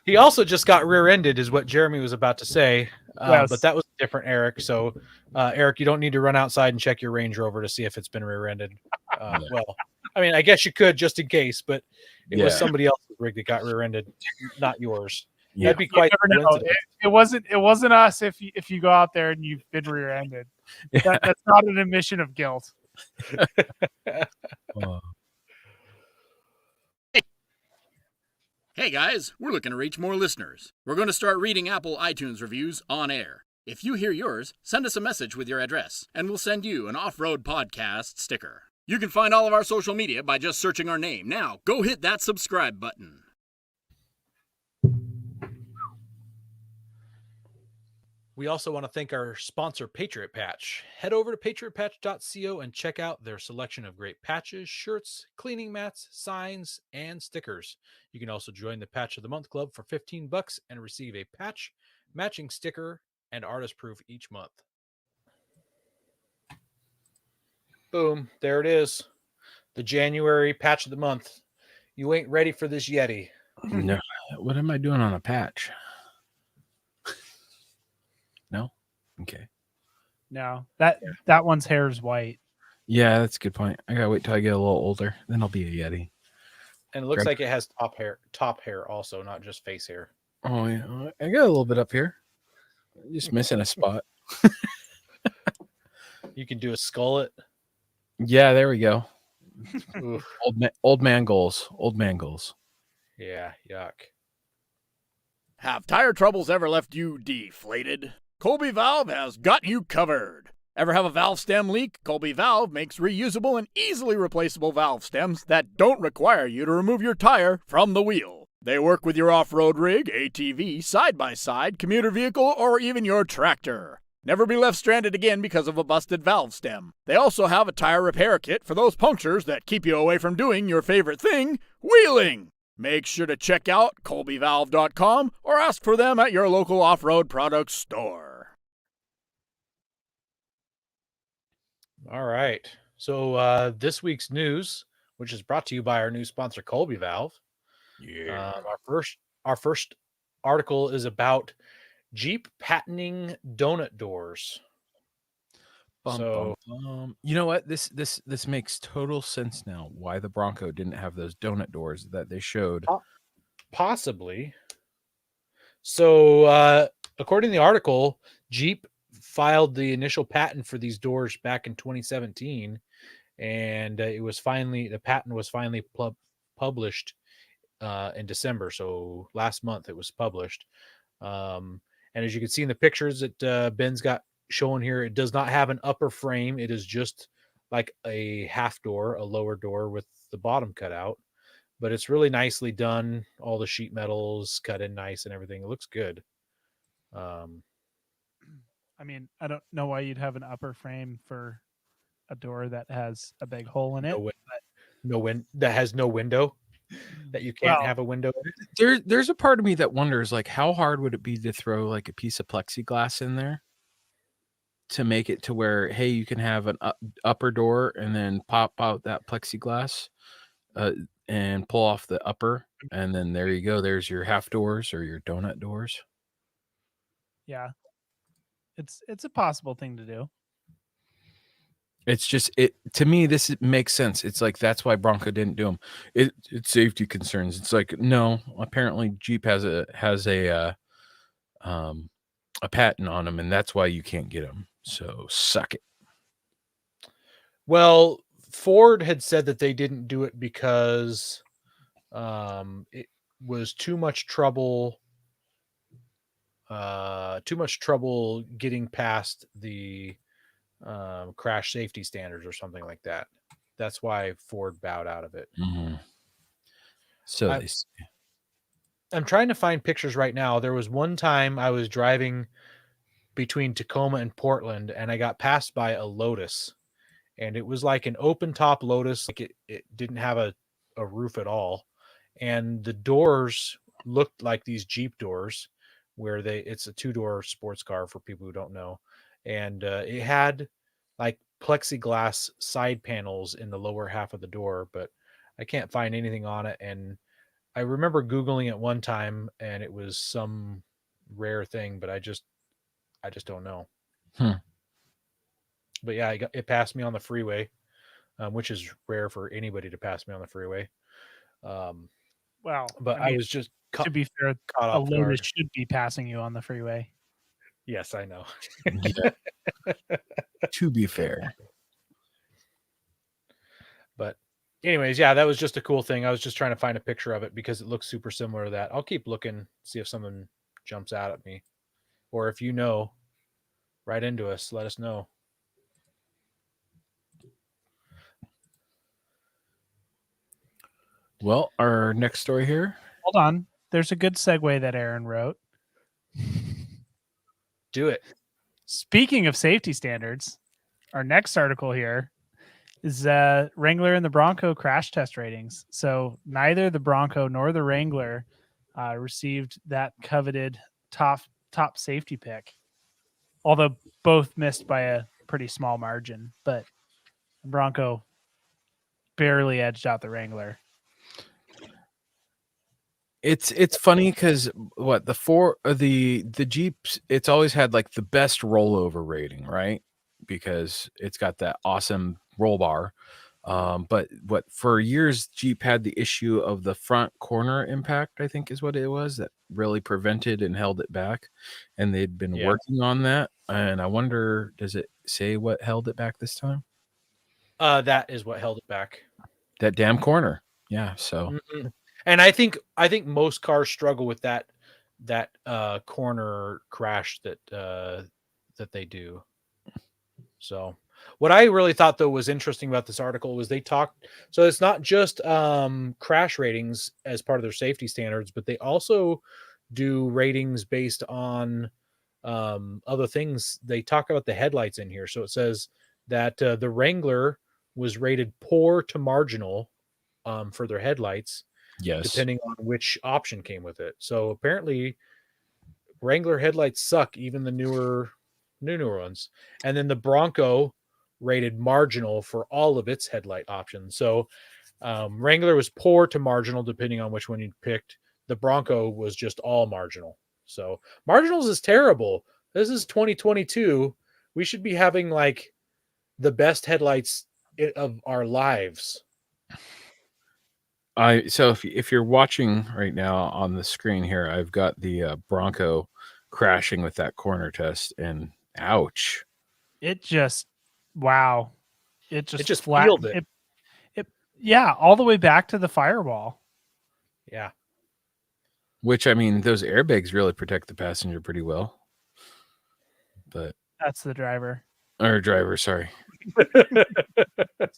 S1: He also just got rear-ended, is what Jeremy was about to say.
S3: Yes.
S1: But that was a different Eric. So, Eric, you don't need to run outside and check your Range Rover to see if it's been rear-ended. Well, I mean, I guess you could just in case, but it was somebody else's rig that got rear-ended, not yours.
S2: Yeah.
S1: That'd be quite.
S3: It wasn't us. If you go out there and you've been rear-ended, that's not an admission of guilt.
S4: Hey guys, we're looking to reach more listeners. We're going to start reading Apple iTunes reviews on air. If you hear yours, send us a message with your address, and we'll send you an Off-Road Podcast sticker. You can find all of our social media by just searching our name. Now, go hit that subscribe button.
S1: We also want to thank our sponsor, Patriot Patch. Head over to patriotpatch.co and check out their selection of great patches, shirts, cleaning mats, signs, and stickers. You can also join the Patch of the Month Club for $15 and receive a patch, matching sticker, and artist proof each month. Boom. There it is. The January patch of the month. You ain't ready for this Yeti.
S2: No. What am I doing on a patch? No? Okay.
S3: No, that one's hair is white.
S2: Yeah, that's a good point. I gotta wait till I get a little older. Then I'll be a Yeti.
S1: And it looks
S2: Grab-
S1: like it has top hair also, not just face hair.
S2: Oh, yeah. I got a little bit up here. Just missing a spot.
S1: You can do a skullet.
S2: Yeah, there we go.
S1: Oof.
S2: Old man goals. Old man goals.
S1: Yeah, yuck.
S4: Have tire troubles ever left you deflated? Colby Valve has got you covered. Ever have a valve stem leak? Colby Valve makes reusable and easily replaceable valve stems that don't require you to remove your tire from the wheel. They work with your off-road rig, ATV, side-by-side, commuter vehicle, or even your tractor. Never be left stranded again because of a busted valve stem. They also have a tire repair kit for those punctures that keep you away from doing your favorite thing, wheeling. Make sure to check out colbyvalve.com or ask for them at your local off-road products store.
S1: All right. So this week's news, which is brought to you by our new sponsor, Colby Valve.
S2: Yeah.
S1: Our first article is about Jeep patenting donut doors.
S2: You know what? This makes total sense now. Why the Bronco didn't have those donut doors that they showed.
S1: Possibly. So according to the article, Jeep filed the initial patent for these doors back in 2017, and the patent was finally published in December. So last month it was published. And as you can see in the pictures that Ben's got shown here, it does not have an upper frame. It is just like a half door, a lower door with the bottom cut out. But it's really nicely done. All the sheet metals cut in nice and everything. It looks good.
S3: I mean, I don't know why you'd have an upper frame for a door that has a big hole in it.
S1: That has no window. That you can't have a window in it.
S2: There's a part of me that wonders, like, how hard would it be to throw like a piece of plexiglass in there to make it to where, hey, you can have an upper door and then pop out that plexiglass and pull off the upper, and then there you go. There's your half doors or your donut doors.
S3: Yeah, it's a possible thing to do.
S2: It's just to me. This makes sense. It's like that's why Bronco didn't do them. It's safety concerns. It's like no. Apparently, Jeep has a patent on them, and that's why you can't get them. So suck it.
S1: Well, Ford had said that they didn't do it because it was too much trouble. Too much trouble getting past the crash safety standards or something like that. That's why Ford bowed out of it.
S2: Mm-hmm. So
S1: I'm trying to find pictures right now. There was one time I was driving between Tacoma and Portland, and I got passed by a Lotus, and it was like an open top Lotus. Like it didn't have a roof at all. And the doors looked like these Jeep doors where it's a 2-door sports car for people who don't know. And it had like plexiglass side panels in the lower half of the door, but I can't find anything on it. And I remember Googling it one time and it was some rare thing, but I just don't know. But yeah, it passed me on the freeway, which is rare for anybody to pass me on the freeway. But I was just
S3: to be fair, a Lotus should be passing you on the freeway.
S1: Yes, I know.
S2: To be fair.
S1: But anyways, yeah, that was just a cool thing. I was just trying to find a picture of it because it looks super similar to that. I'll keep looking, see if something jumps out at me. Or if you know, write into us, let us know.
S2: Well, our next story here.
S3: Hold on. There's a good segue that Aaron wrote.
S1: Do it.
S3: Speaking of safety standards, our next article here is Wrangler and the Bronco crash test ratings. So neither the Bronco nor the Wrangler received that coveted top safety pick, although both missed by a pretty small margin. But Bronco barely edged out the Wrangler.
S2: It's funny because the Jeeps, it's always had like the best rollover rating, right? Because it's got that awesome roll bar. But what for years Jeep had the issue of the front corner impact, I think is what it was, that really prevented and held it back. And they'd been working on that. And I wonder, does it say what held it back this time?
S1: That is what held it back.
S2: That damn corner. Yeah. So
S1: Mhm. And I think most cars struggle with that corner crash that they do. So what I really thought though was interesting about this article was they talked, so it's not just crash ratings as part of their safety standards, but they also do ratings based on other things. They talk about the headlights in here. So it says that the Wrangler was rated poor to marginal for their headlights,
S2: yes.
S1: depending on which option came with it. So apparently Wrangler headlights suck, even the newer ones. And then the Bronco rated marginal for all of its headlight options. So Wrangler was poor to marginal, depending on which one you picked. The Bronco was just all marginal. So marginals is terrible. This is 2022. We should be having like the best headlights of our lives.
S2: So if you're watching right now on the screen here, I've got the Bronco crashing with that corner test, and ouch!
S3: It just wow! It just
S1: peeled
S3: it. Yeah, all the way back to the firewall.
S1: Yeah.
S2: Which, I mean, those airbags really protect the passenger pretty well. But
S3: that's the driver.
S2: Or driver, sorry.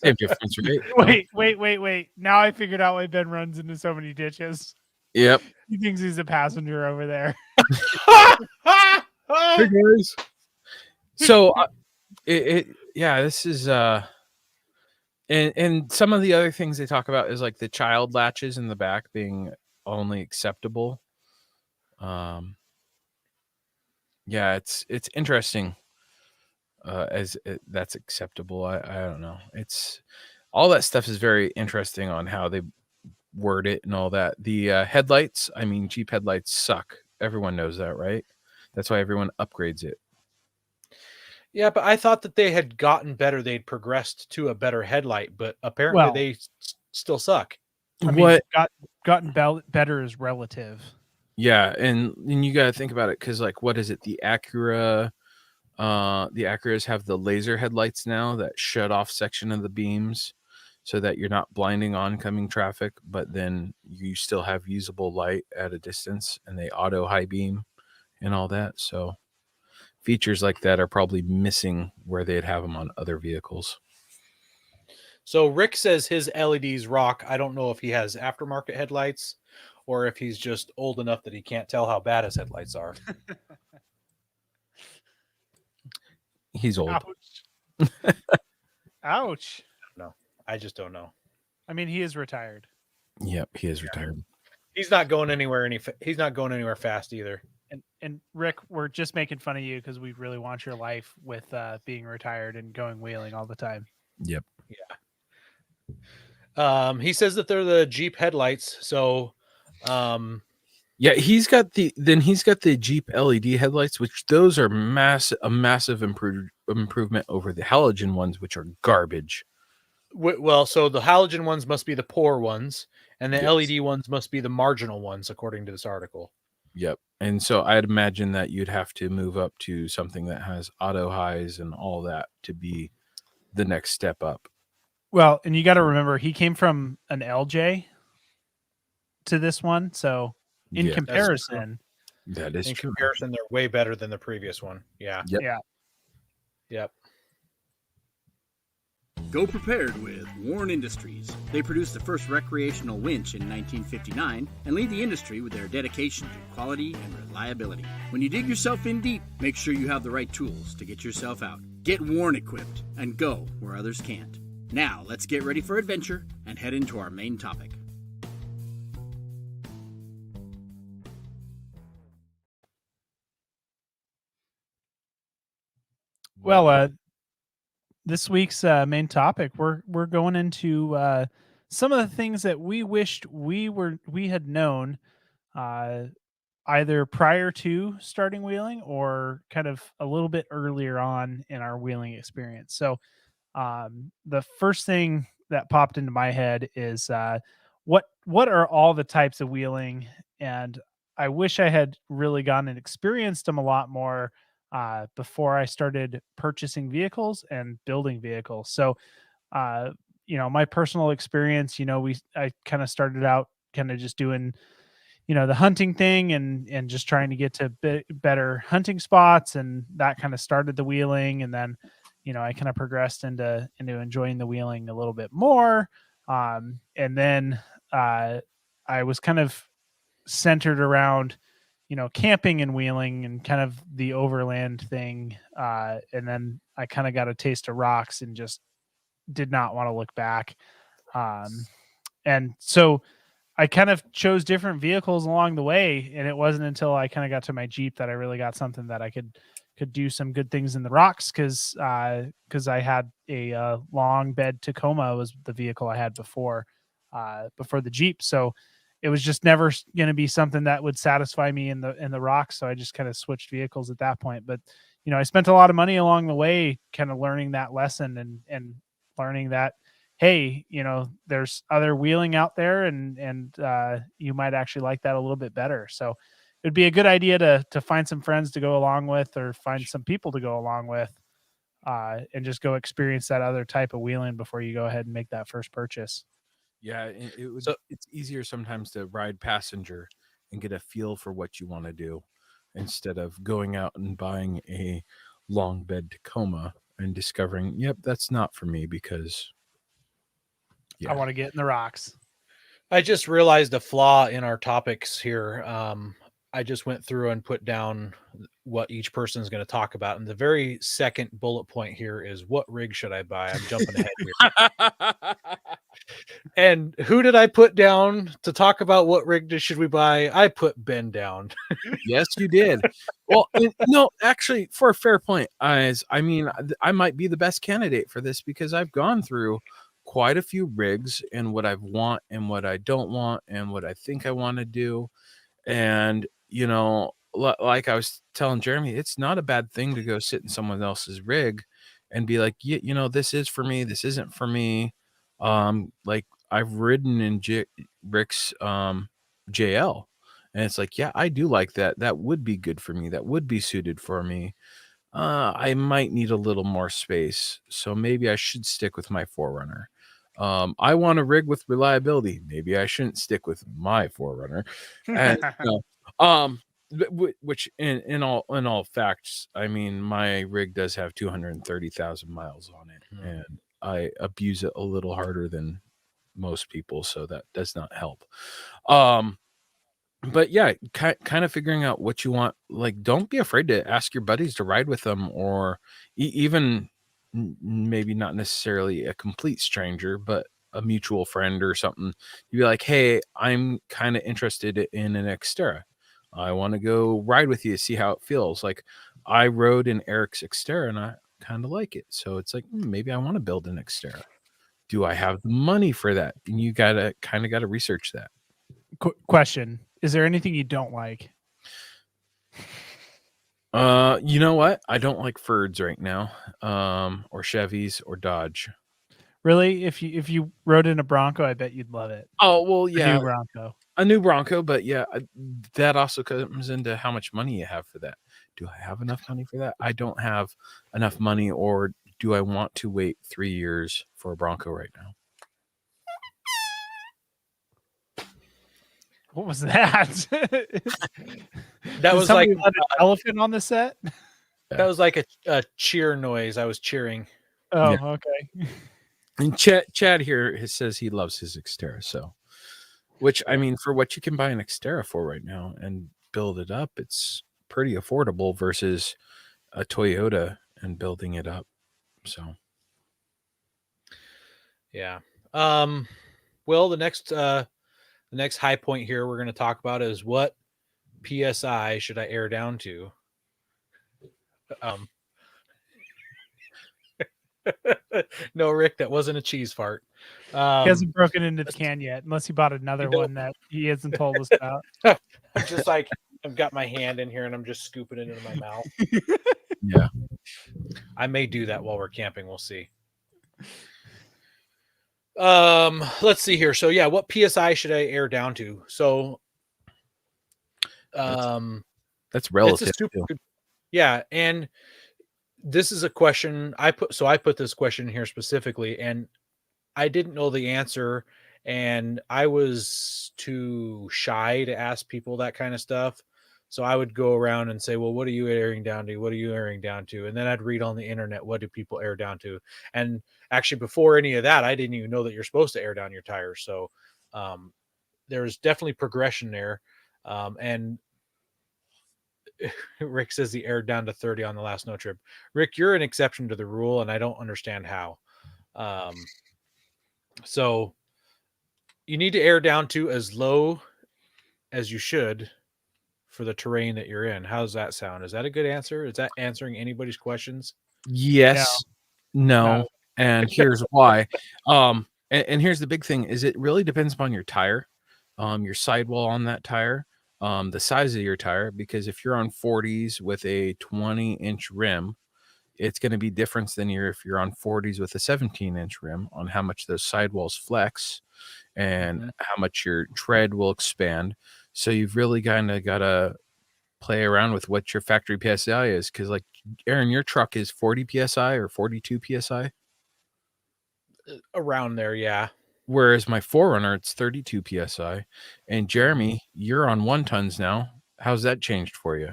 S2: Same difference, right?
S3: Wait. Now I figured out why Ben runs into so many ditches.
S2: Yep.
S3: He thinks he's a passenger over there.
S2: Hey guys. So this is and some of the other things they talk about is like the child latches in the back being only acceptable. Yeah, it's interesting. That's acceptable. I don't know. It's all that stuff is very interesting on how they word it and all that. The headlights, I mean, Jeep headlights suck. Everyone knows that, right? That's why everyone upgrades it.
S1: Yeah, but I thought that they had gotten better. They'd progressed to a better headlight, but apparently they still suck.
S3: I mean, gotten better is relative.
S2: Yeah, and you got to think about it because, like, what is it? The Acuras have the laser headlights now that shut off section of the beams so that you're not blinding oncoming traffic, but then you still have usable light at a distance, and they auto high beam and all that. So features like that are probably missing where they'd have them on other vehicles.
S1: So Rick says his LEDs rock. I don't know if he has aftermarket headlights or if he's just old enough that he can't tell how bad his headlights are.
S2: He's old.
S3: Ouch. Ouch.
S1: No, I just don't know.
S3: I mean, he is retired.
S2: Yep, he is retired.
S1: He's not going anywhere. He's not going anywhere fast either.
S3: And Rick, we're just making fun of you because we really want your life with being retired and going wheeling all the time.
S2: Yep.
S1: Yeah. He says that they're the Jeep headlights. So,
S2: yeah, he's got the Jeep LED headlights, which those are a massive improvement over the halogen ones, which are garbage.
S1: Well, so the halogen ones must be the poor ones, and the LED ones must be the marginal ones, according to this article.
S2: Yep. And so I'd imagine that you'd have to move up to something that has auto highs and all that to be the next step up.
S3: Well, and you got to remember, he came from an LJ to this one. So in comparison,
S2: that is true.
S1: In comparison, they're way better than the previous one. Yeah.
S2: Yep.
S3: Yeah.
S1: Yep.
S4: Go prepared with Warren Industries. They produced the first recreational winch in 1959 and lead the industry with their dedication to quality and reliability. When you dig yourself in deep, make sure you have the right tools to get yourself out. Get Warren equipped and go where others can't. Now, let's get ready for adventure and head into our main topic.
S3: Well, this week's main topic, we're going into some of the things that we wished we had known either prior to starting wheeling or kind of a little bit earlier on in our wheeling experience. So the first thing that popped into my head is what are all the types of wheeling, and I wish I had really gone and experienced them a lot more before I started purchasing vehicles and building vehicles. So uh, my personal experience, I kind of started out kind of just doing the hunting thing and just trying to get to better hunting spots, and that kind of started the wheeling. And then I kind of progressed into enjoying the wheeling a little bit more. And then I was kind of centered around camping and wheeling and kind of the overland thing. And then I kind of got a taste of rocks and just did not want to look back. And so I kind of chose different vehicles along the way, and it wasn't until I kind of got to my Jeep that I really got something that I could do some good things in the rocks, because I had a long bed Tacoma was the vehicle I had before the Jeep. So it was just never going to be something that would satisfy me in the rocks. So I just kind of switched vehicles at that point. But I spent a lot of money along the way, kind of learning that lesson and learning that, hey, there's other wheeling out there, and you might actually like that a little bit better. So it'd be a good idea to find some friends to go along with, or find some people to go along with, and just go experience that other type of wheeling before you go ahead and make that first purchase.
S2: Yeah, it's easier sometimes to ride passenger and get a feel for what you want to do instead of going out and buying a long bed Tacoma and discovering, yep, that's not for me because
S3: I want to get in the rocks.
S1: I just realized a flaw in our topics here. I just went through and put down what each person is going to talk about. And the very second bullet point here is, what rig should I buy? I'm jumping ahead here. And who did I put down to talk about what rig should we buy? I put Ben down.
S2: Yes, you did. Well, no, actually, for a fair point, I mean, I might be the best candidate for this because I've gone through quite a few rigs and what I want and what I don't want and what I think I want to do. And, like I was telling Jeremy, it's not a bad thing to go sit in someone else's rig and be like, yeah, this is for me. This isn't for me. Like I've ridden in Rick's JL, and it's like, yeah, I do like that. That would be good for me. That would be suited for me. I might need a little more space, so maybe I should stick with my 4Runner. I want a rig with reliability. Maybe I shouldn't stick with my 4Runner. And which in all facts, I mean, my rig does have 230,000 miles on it, and I abuse it a little harder than most people, so that does not help. But yeah, kind of figuring out what you want. Like, don't be afraid to ask your buddies to ride with them, or even maybe not necessarily a complete stranger, but a mutual friend or something. You'd be like, hey, I'm kind of interested in an Xterra. I want to go ride with you, see how it feels. Like, I rode in Eric's Xterra and I kind of like it. So it's like, maybe I want to build an Xterra. Do I have the money for that? And you got to research that.
S3: Question: is there anything you don't like?
S2: You know what? I don't like Fords right now, or Chevys or Dodge.
S3: Really? If you rode in a Bronco, I bet you'd love it.
S2: Oh, well, yeah.
S3: A new Bronco.
S2: But yeah, that also comes into how much money you have for that. Do I have enough money for that? I don't have enough money, or do I want to wait 3 years for a Bronco right now?
S3: What was that?
S1: That was like
S3: an elephant on the set.
S1: That was like a cheer noise. I was cheering.
S3: Oh, yeah. Okay.
S2: And Chad here says he loves his Xterra. So, which, I mean, for what you can buy an Xterra for right now and build it up, it's pretty affordable versus a Toyota and building it up. So,
S1: yeah. Well, the next high point here we're going to talk about is, what PSI should I air down to? No, Rick, that wasn't a cheese fart.
S3: He hasn't broken into the can yet, unless he bought another one that he hasn't told us about.
S1: I'm just like, I've got my hand in here and I'm just scooping it into my mouth.
S2: Yeah.
S1: I may do that while we're camping. We'll see. Let's see here. So yeah, what PSI should I air down to? So
S2: that's relative.
S1: It's a super good, yeah, and this is a question I put this question here specifically, and I didn't know the answer, and I was too shy to ask people that kind of stuff. So I would go around and say, well, what are you airing down to? What are you airing down to? And then I'd read on the internet, what do people air down to? And actually, before any of that, I didn't even know that you're supposed to air down your tires. So there's definitely progression there. And Rick says he aired down to 30 on the last snow trip. Rick, you're an exception to the rule, and I don't understand how. So you need to air down to as low as you should for the terrain that you're in. How does that sound? Is that a good answer? Is that answering anybody's questions?
S2: Yes. No. And here's why. And here's the big thing is it really depends upon your tire, your sidewall on that tire, the size of your tire, because if you're on 40s with a 20-inch rim, it's going to be different than if you're on 40s with a 17-inch rim on how much those sidewalls flex and how much your tread will expand. So you've really kind of got to play around with what your factory PSI is. Because like Aaron, your truck is 40 PSI or 42 PSI?
S1: Around there, yeah.
S2: Whereas my 4Runner, it's 32 PSI. And Jeremy, you're on 1 tons now. How's that changed for you?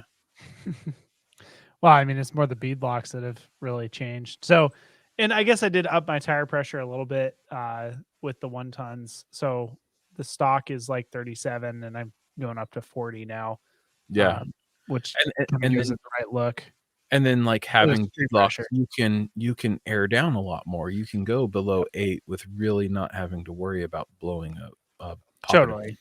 S3: Well, I mean, it's more the bead locks that have really changed. So, and I guess I did up my tire pressure a little bit with the 1 tons. So the stock is like 37 and I'm going up to 40 now.
S2: Yeah.
S3: Which
S2: and
S3: gives it the right look.
S2: And then like having bead locks,
S3: pressure.
S2: you can air down a lot more. You can go below 8 with really not having to worry about blowing up.
S3: Totally.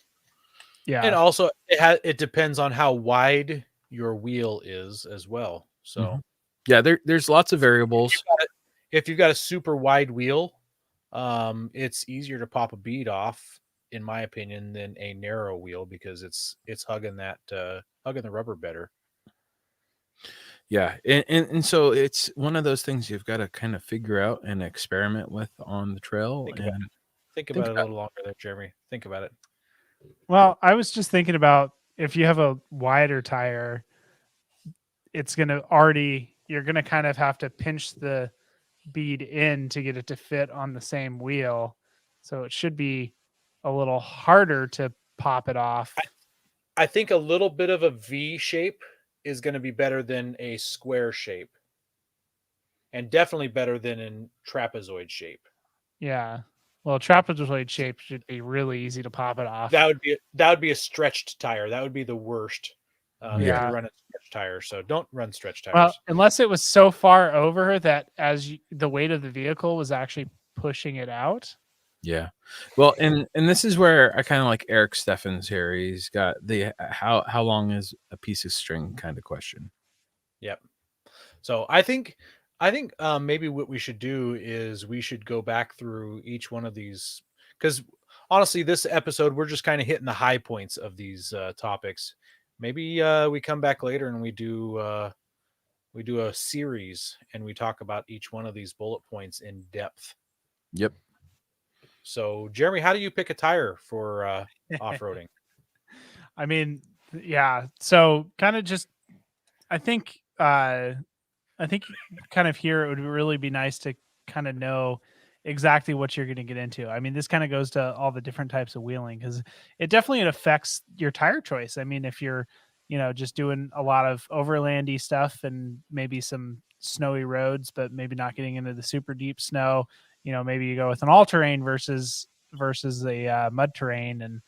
S3: Yeah.
S1: And also it depends on how wide your wheel is as well. So
S2: yeah, there's lots of variables.
S1: If you've got a super wide wheel, it's easier to pop a bead off, in my opinion, than a narrow wheel because it's hugging the rubber better.
S2: Yeah, and so it's one of those things you've got to kind of figure out and experiment with on the trail.
S1: Think about it a little longer there, Jeremy. Think about it.
S3: Well, I was just thinking about if you have a wider tire, it's going to you're going to kind of have to pinch the bead in to get it to fit on the same wheel. So it should be a little harder to pop it off.
S1: I think a little bit of a V shape is going to be better than a square shape. And definitely better than in trapezoid shape.
S3: Yeah. Well, trapezoid shape should be really easy to pop it off.
S1: That would be a stretched tire. That would be the worst. If you run a stretched tire. So don't run stretched tires.
S3: Well, unless it was so far over that the weight of the vehicle was actually pushing it out.
S2: Yeah. Well, and this is where I kind of like Eric Steffens here. He's got the how long is a piece of string kind of question.
S1: Yep. So I think maybe what we should do is we should go back through each one of these because honestly, this episode we're just kind of hitting the high points of these topics. Maybe we come back later and we do a series and we talk about each one of these bullet points in depth.
S2: Yep.
S1: So, Jeremy, how do you pick a tire for off-roading?
S3: I mean, yeah. So kind of just, I think kind of here it would really be nice to kind of know exactly what you're going to get into. I mean, this kind of goes to all the different types of wheeling because it definitely affects your tire choice. I mean, if you're, just doing a lot of overlandy stuff and maybe some snowy roads, but maybe not getting into the super deep snow, maybe you go with an all-terrain versus a mud terrain and,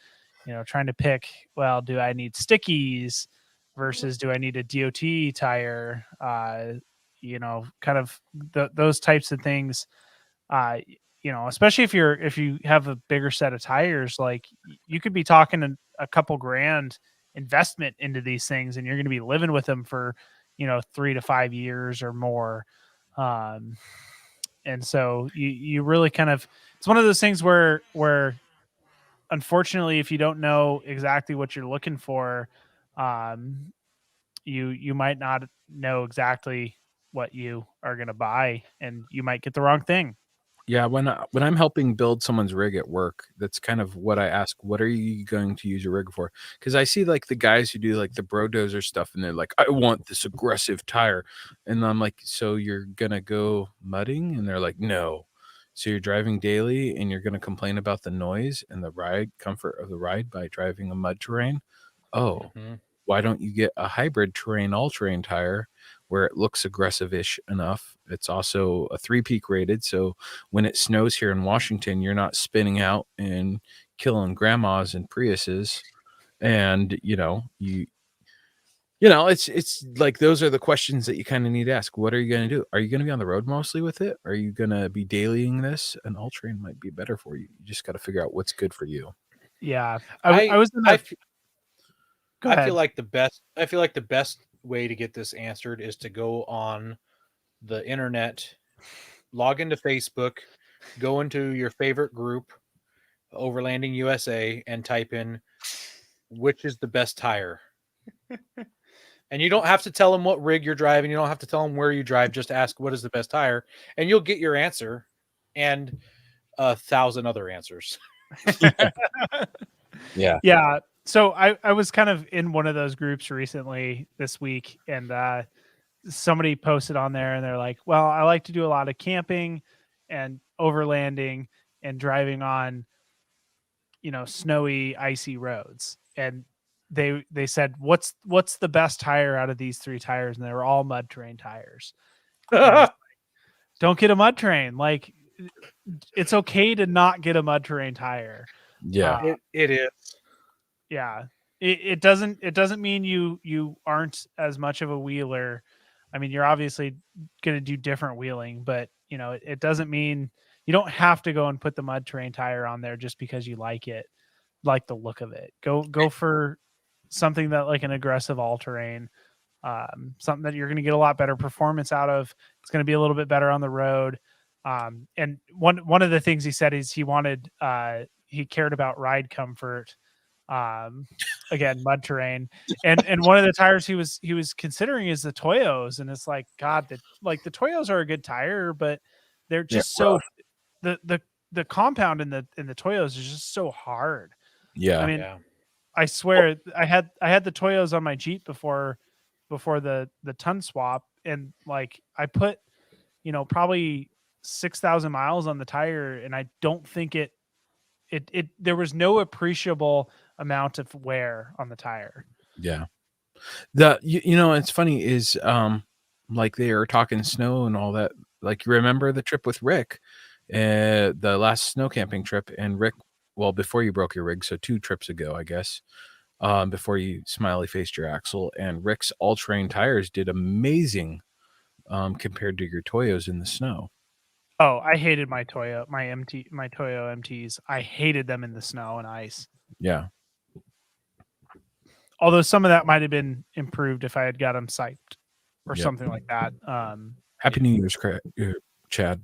S3: trying to pick, well, do I need stickies versus do I need a DOT tire? Kind of those types of things, especially if you have a bigger set of tires, like you could be talking a couple grand investment into these things and you're going to be living with them for, 3 to 5 years or more. And so you really kind of, it's one of those things where unfortunately, if you don't know exactly what you're looking for, you might not know exactly what you are going to buy, and you might get the wrong thing.
S2: Yeah, when I'm helping build someone's rig at work, that's kind of what I ask. What are you going to use your rig for? Because I see like the guys who do like the brodozer stuff, and they're like, I want this aggressive tire, and I'm like, so you're gonna go mudding? And they're like, no. So you're driving daily, and you're gonna complain about the noise and the ride comfort of the ride by driving a mud terrain? Oh, why don't you get a hybrid terrain all-terrain tire where it looks aggressive-ish enough? It's also a 3-peak rated, so when it snows here in Washington, you're not spinning out and killing grandmas and Priuses. And it's like those are the questions that you kind of need to ask. What are you going to do? Are you going to be on the road mostly with it? Are you going to be dailying this? An all-terrain might be better for you. You just got to figure out what's good for you.
S3: Yeah, I was in that. Go ahead.
S1: I feel like the best way to get this answered is to go on the internet, log into Facebook, go into your favorite group, Overlanding USA, and type in which is the best tire. And you don't have to tell them what rig you're driving. You don't have to tell them where you drive. Just ask what is the best tire, and you'll get your answer and 1,000 other answers.
S2: Yeah.
S3: Yeah. So I was kind of in one of those groups recently this week, and somebody posted on there, and they're like, well, I like to do a lot of camping and overlanding and driving on, snowy, icy roads. And they said, what's the best tire out of these 3 tires? And they were all mud terrain tires. Like, don't get a mud terrain. Like, it's okay to not get a mud terrain tire.
S2: Yeah.
S1: It is.
S3: Yeah. It doesn't mean you aren't as much of a wheeler. I mean, you're obviously going to do different wheeling, but it doesn't mean you don't have to go and put the mud terrain tire on there just because you like the look of it. Go for something that like an aggressive all-terrain, something that you're going to get a lot better performance out of. It's going to be a little bit better on the road. And one of the things he said is he cared about ride comfort. Again, mud terrain, and one of the tires he was considering is the Toyos, and it's like, God, the Toyos are a good tire, but they're just the compound in the Toyos is just so hard.
S2: Yeah.
S3: I mean, I swear I had the Toyos on my Jeep before the ton swap, and like I put probably 6,000 miles on the tire, and I don't think it there was no appreciable amount of wear on the tire.
S2: Yeah. It's funny is like they are talking snow and all that. Like, you remember the trip with Rick, the last snow camping trip, and Rick, well, before you broke your rig, so 2 trips ago, I guess, before you smiley faced your axle, and Rick's all-terrain tires did amazing compared to your Toyos in the snow.
S3: Oh, I hated my Toyo MTs. I hated them in the snow and ice.
S2: Yeah.
S3: Although some of that might have been improved if I had got them psyched or something like that.
S2: Happy New Year's, Chad.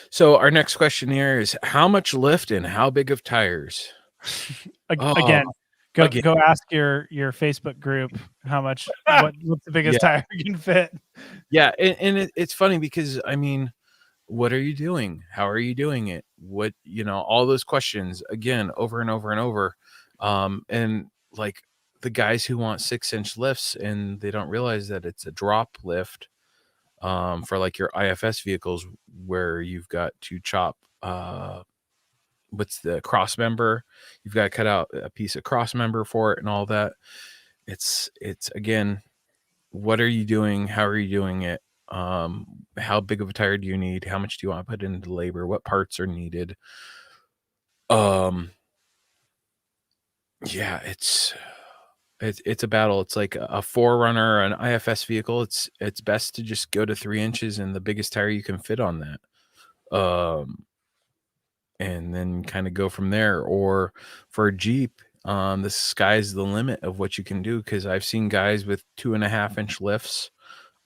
S2: So our next question here is, how much lift and how big of tires?
S3: Again, go ask your Facebook group how much what's the biggest tire you can fit.
S2: Yeah, and it's funny because I mean, what are you doing? How are you doing it? What, all those questions again over and over and over. And like the guys who want 6-inch lifts, and they don't realize that it's a drop lift for like your IFS vehicles, where you've got to chop what's the cross member, you've got to cut out a piece of cross member for it and all that. It's again, what are you doing? How are you doing it? How big of a tire do you need? How much do you want to put into labor? What parts are needed? Yeah, it's a battle. It's like a 4Runner, an IFS vehicle. It's best to just go to 3 inches and the biggest tire you can fit on that. And then kind of go from there. Or for a Jeep, the sky's the limit of what you can do, because I've seen guys with 2.5-inch lifts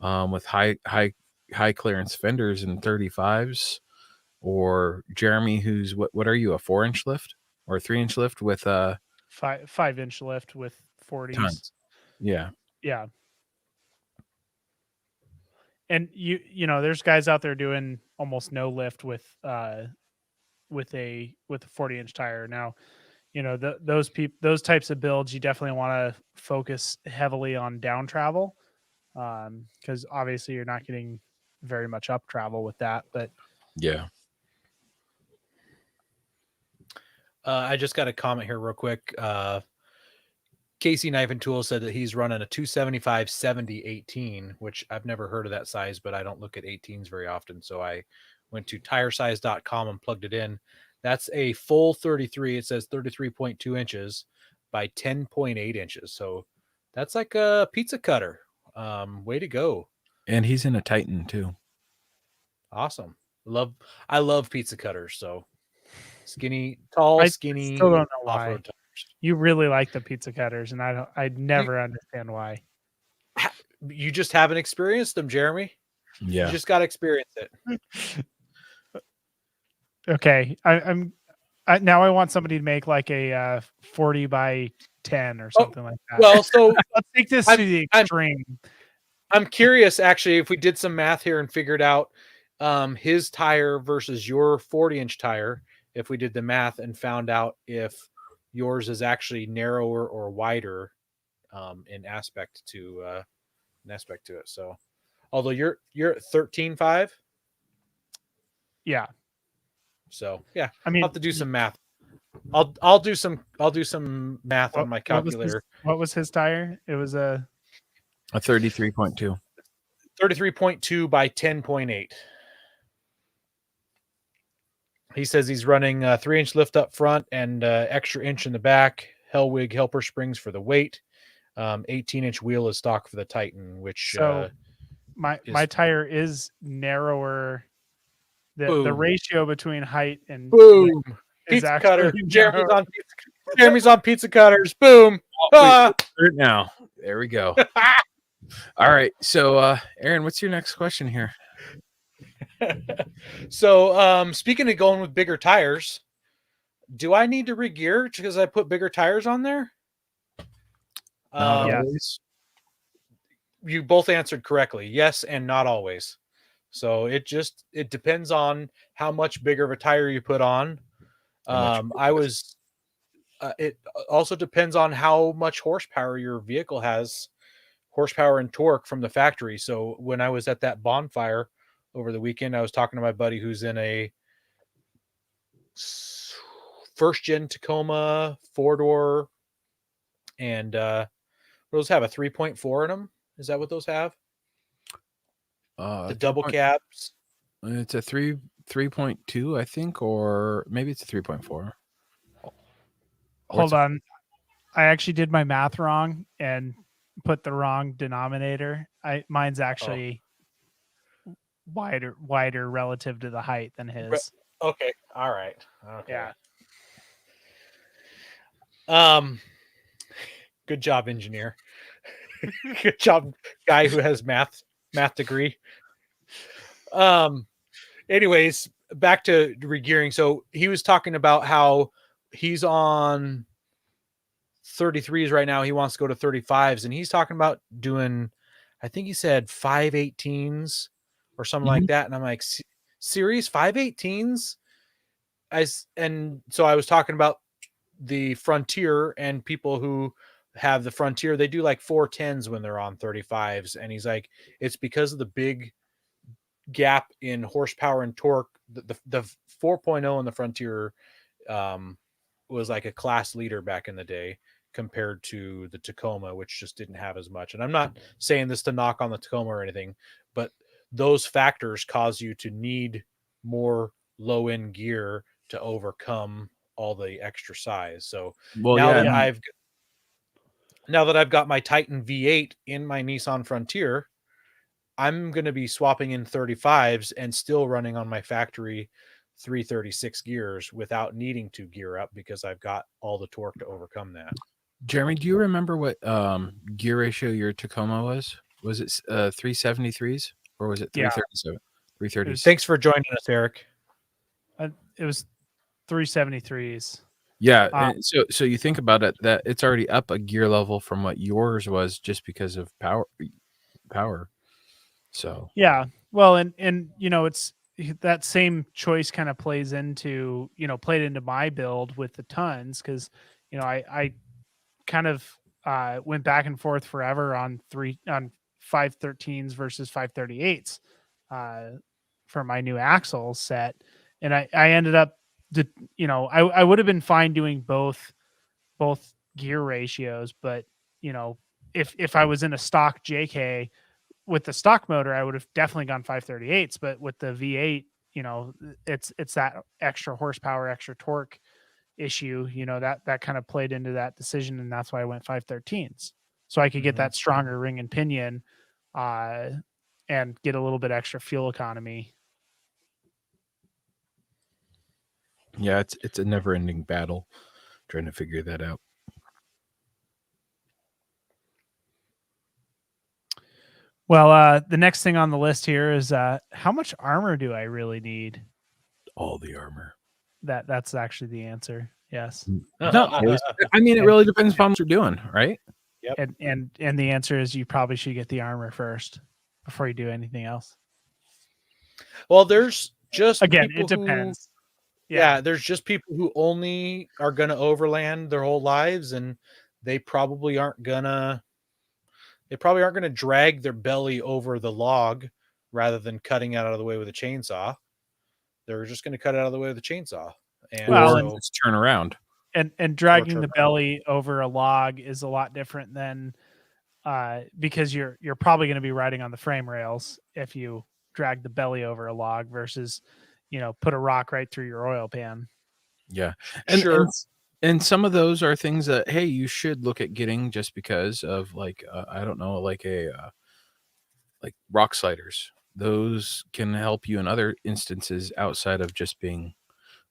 S2: with high high clearance fenders in 35s, or Jeremy, who's what are you, a 4-inch lift or a 3-inch lift with
S3: 5-inch lift with 40s.
S2: tons? Yeah.
S3: Yeah. And you know, there's guys out there doing almost no lift with a 40-inch tire. Now, you know, those types of builds, you definitely want to focus heavily on down travel, because obviously you're not getting very much up travel with that. But
S2: Yeah.
S1: I just got a comment here real quick. Casey Knife and Tool said that he's running a 275/70/18, which I've never heard of that size, but I don't look at 18s very often. So I went to tiresize.com and plugged it in. That's a full 33. It says 33.2 inches by 10.8 inches. So that's like a pizza cutter. Way to go.
S2: And he's in a Titan too.
S1: Awesome. I love pizza cutters. So skinny, tall,
S3: I
S1: skinny
S3: still don't know why.
S1: off-road tires.
S3: You really like the pizza cutters, and I'd never understand why.
S1: You just haven't experienced them, Jeremy.
S2: Yeah.
S1: You just got to experience it.
S3: Okay, now I want somebody to make like a 40 by 10 or something like that.
S1: Well, so
S3: let's take this to the extreme.
S1: I'm curious, actually, if we did some math here and figured out his tire versus your 40-inch tire, if we did the math and found out if yours is actually narrower or wider in aspect to it. So, although you're at 13.5,
S3: yeah.
S1: So yeah,
S3: I mean,
S1: I'll have to do some math. I'll do some math on my calculator.
S3: What was his tire? It was a
S2: 33.2.
S1: 33.2 by 10.8. He says he's running a 3-inch lift up front and extra inch in the back. Hellwig helper springs for the weight. 18-inch wheel is stock for the Titan, which
S3: my tire is narrower. The ratio between height and
S1: boom
S3: is
S1: pizza cutter.
S3: Narrow.
S1: Jeremy's on pizza cutters. Boom.
S2: Now there we go. All right, so Aaron, what's your next question here?
S1: So speaking of going with bigger tires, do I need to re-gear because I put bigger tires on there?
S2: Not always.
S1: You both answered correctly. Yes, and not always. So it depends on how much bigger of a tire you put on. It also depends on how much horsepower your vehicle has, horsepower and torque from the factory. So when I was at that bonfire over the weekend, I was talking to my buddy who's in a first gen Tacoma 4-door, and those have a 3.4 in them. Is that what those have? The double cabs.
S2: It's a 3.2, I think, or maybe it's a 3.4.
S3: Hold on. I actually did my math wrong and put the wrong denominator. Mine's actually wider relative to the height than his.
S1: Okay. All right. Okay.
S3: Yeah.
S1: Good job, engineer. Good job, guy who has math degree. Anyways, back to regearing. So he was talking about how he's on 33s right now. He wants to go to 35s, and he's talking about doing, I think he said 518s or something like that. And I'm like, series 518s? And so I was talking about the Frontier and people who have the Frontier. They do like 410s when they're on 35s. And he's like, it's because of the big gap in horsepower and torque. The 4.0 in the Frontier was like a class leader back in the day compared to the Tacoma, which just didn't have as much. And I'm not saying this to knock on the Tacoma or anything, but those factors cause you to need more low end gear to overcome all the extra size. So now that I've got my Titan V8 in my Nissan Frontier, I'm going to be swapping in 35s and still running on my factory 336 gears without needing to gear up because I've got all the torque to overcome that.
S2: Jeremy, do you remember what gear ratio your Tacoma was? Was it 373s or was it
S3: Yeah.
S2: 337? 330.
S1: Thanks for joining us, Eric.
S3: It was 373s.
S2: Yeah, and so you think about it, that it's already up a gear level from what yours was just because of power. So
S3: Yeah. Well, and it's that same choice kind of played into my build with the tons, because I kind of went back and forth forever on 513s versus 538s for my new axle set, and I ended up I would have been fine doing both gear ratios, but if I was in a stock JK with the stock motor, I would have definitely gone 538s, but with the V8, it's that extra horsepower, extra torque issue, that kind of played into that decision, and that's why I went 513s, so I could get that stronger ring and pinion, and get a little bit extra fuel economy.
S2: yeah, it's a never-ending battle trying to figure that out.
S3: Well, the next thing on the list here is how much armor do I really need?
S2: All the armor.
S3: That's actually the answer. Yes.
S2: No, I mean, it really depends upon what you're doing, right?
S1: Yep.
S3: And the answer is you probably should get the armor first before you do anything else.
S1: Well, there's just
S3: Again,
S1: people
S3: it depends.
S1: Yeah, there's just people who only are going to overland their whole lives, and they probably aren't going to drag their belly over the log rather than cutting it out of the way with a chainsaw. They're just going to cut it out of the way with a chainsaw. And
S2: Or just turn around.
S3: And dragging the belly over a log is a lot different than because you're probably going to be riding on the frame rails if you drag the belly over a log versus put a rock right through your oil pan.
S2: Yeah. And some of those are things that, hey, you should look at getting just because of like I don't know, like like rock sliders. Those can help you in other instances outside of just being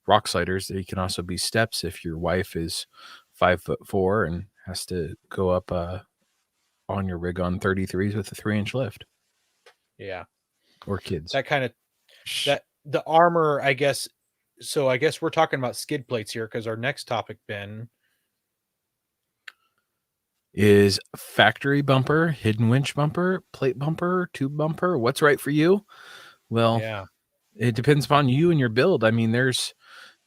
S2: rock sliders. They can also be steps if your wife is 5'4" and has to go up on your rig on 33s with a 3-inch lift.
S1: Yeah.
S2: Or kids.
S1: That kind of the armor, I guess. So I guess we're talking about skid plates here, because our next topic, Ben,
S2: is factory bumper, hidden winch bumper, plate bumper, tube bumper. What's right for you? Well,
S1: yeah,
S2: it depends upon you and your build. I mean, there's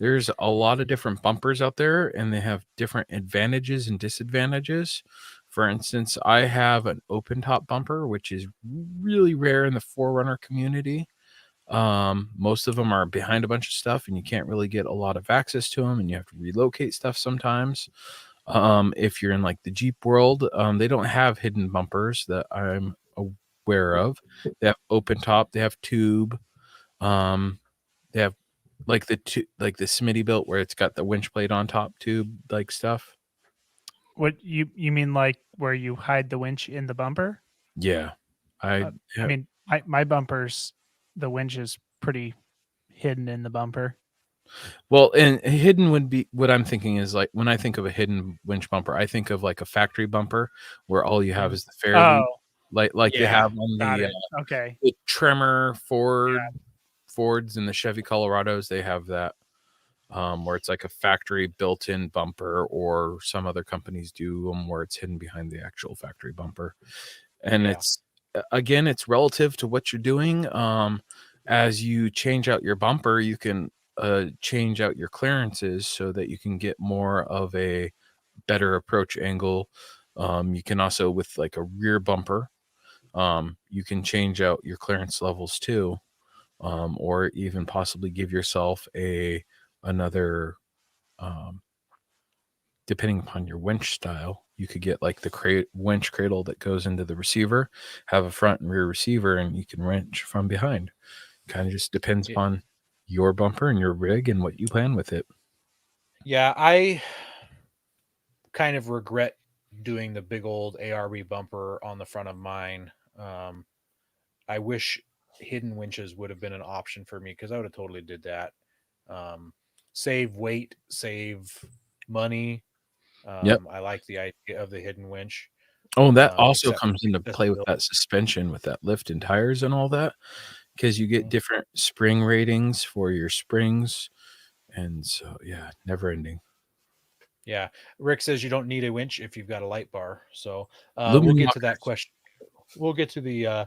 S2: a lot of different bumpers out there, and they have different advantages and disadvantages. For instance, I have an open top bumper, which is really rare in the 4Runner community. Most of them are behind a bunch of stuff, and you can't really get a lot of access to them, and you have to relocate stuff sometimes. If you're in like the Jeep world, they don't have hidden bumpers that I'm aware of. They have open top, they have tube, they have like the Smitty built where it's got the winch plate on top tube like stuff.
S3: What you mean, like where you hide the winch in the bumper?
S2: Yeah.
S3: I mean, my bumpers, the winch is pretty hidden in the bumper.
S2: Well, and hidden would be what I'm thinking is like when I think of a hidden winch bumper, I think of like a factory bumper where all you have is the fairlead, like they have on the Tremor Fords and the Chevy Colorados. They have that where it's like a factory built-in bumper, or some other companies do them where it's hidden behind the actual factory bumper. And it's relative to what you're doing. As you change out your bumper, you can change out your clearances so that you can get more of a better approach angle. You can also, with like a rear bumper, you can change out your clearance levels too, or even possibly give yourself another depending upon your winch style. You could get like the winch cradle that goes into the receiver, have a front and rear receiver, and you can wrench from behind. Kind of just depends upon your bumper and your rig and what you plan with it.
S1: Yeah, I kind of regret doing the big old ARB bumper on the front of mine. I wish hidden winches would have been an option for me, because I would have totally did that. Save weight, save money. I like the idea of the hidden winch.
S2: Oh, that also
S1: except
S2: comes into play with
S1: accessibility.
S2: that suspension, with that lift and tires and all that, because you get different spring ratings for your springs, and so yeah, never ending.
S1: Yeah, Rick says you don't need a winch if you've got a light bar. So
S2: Lumen
S1: we'll get to
S2: lockers.
S1: that question. We'll get to the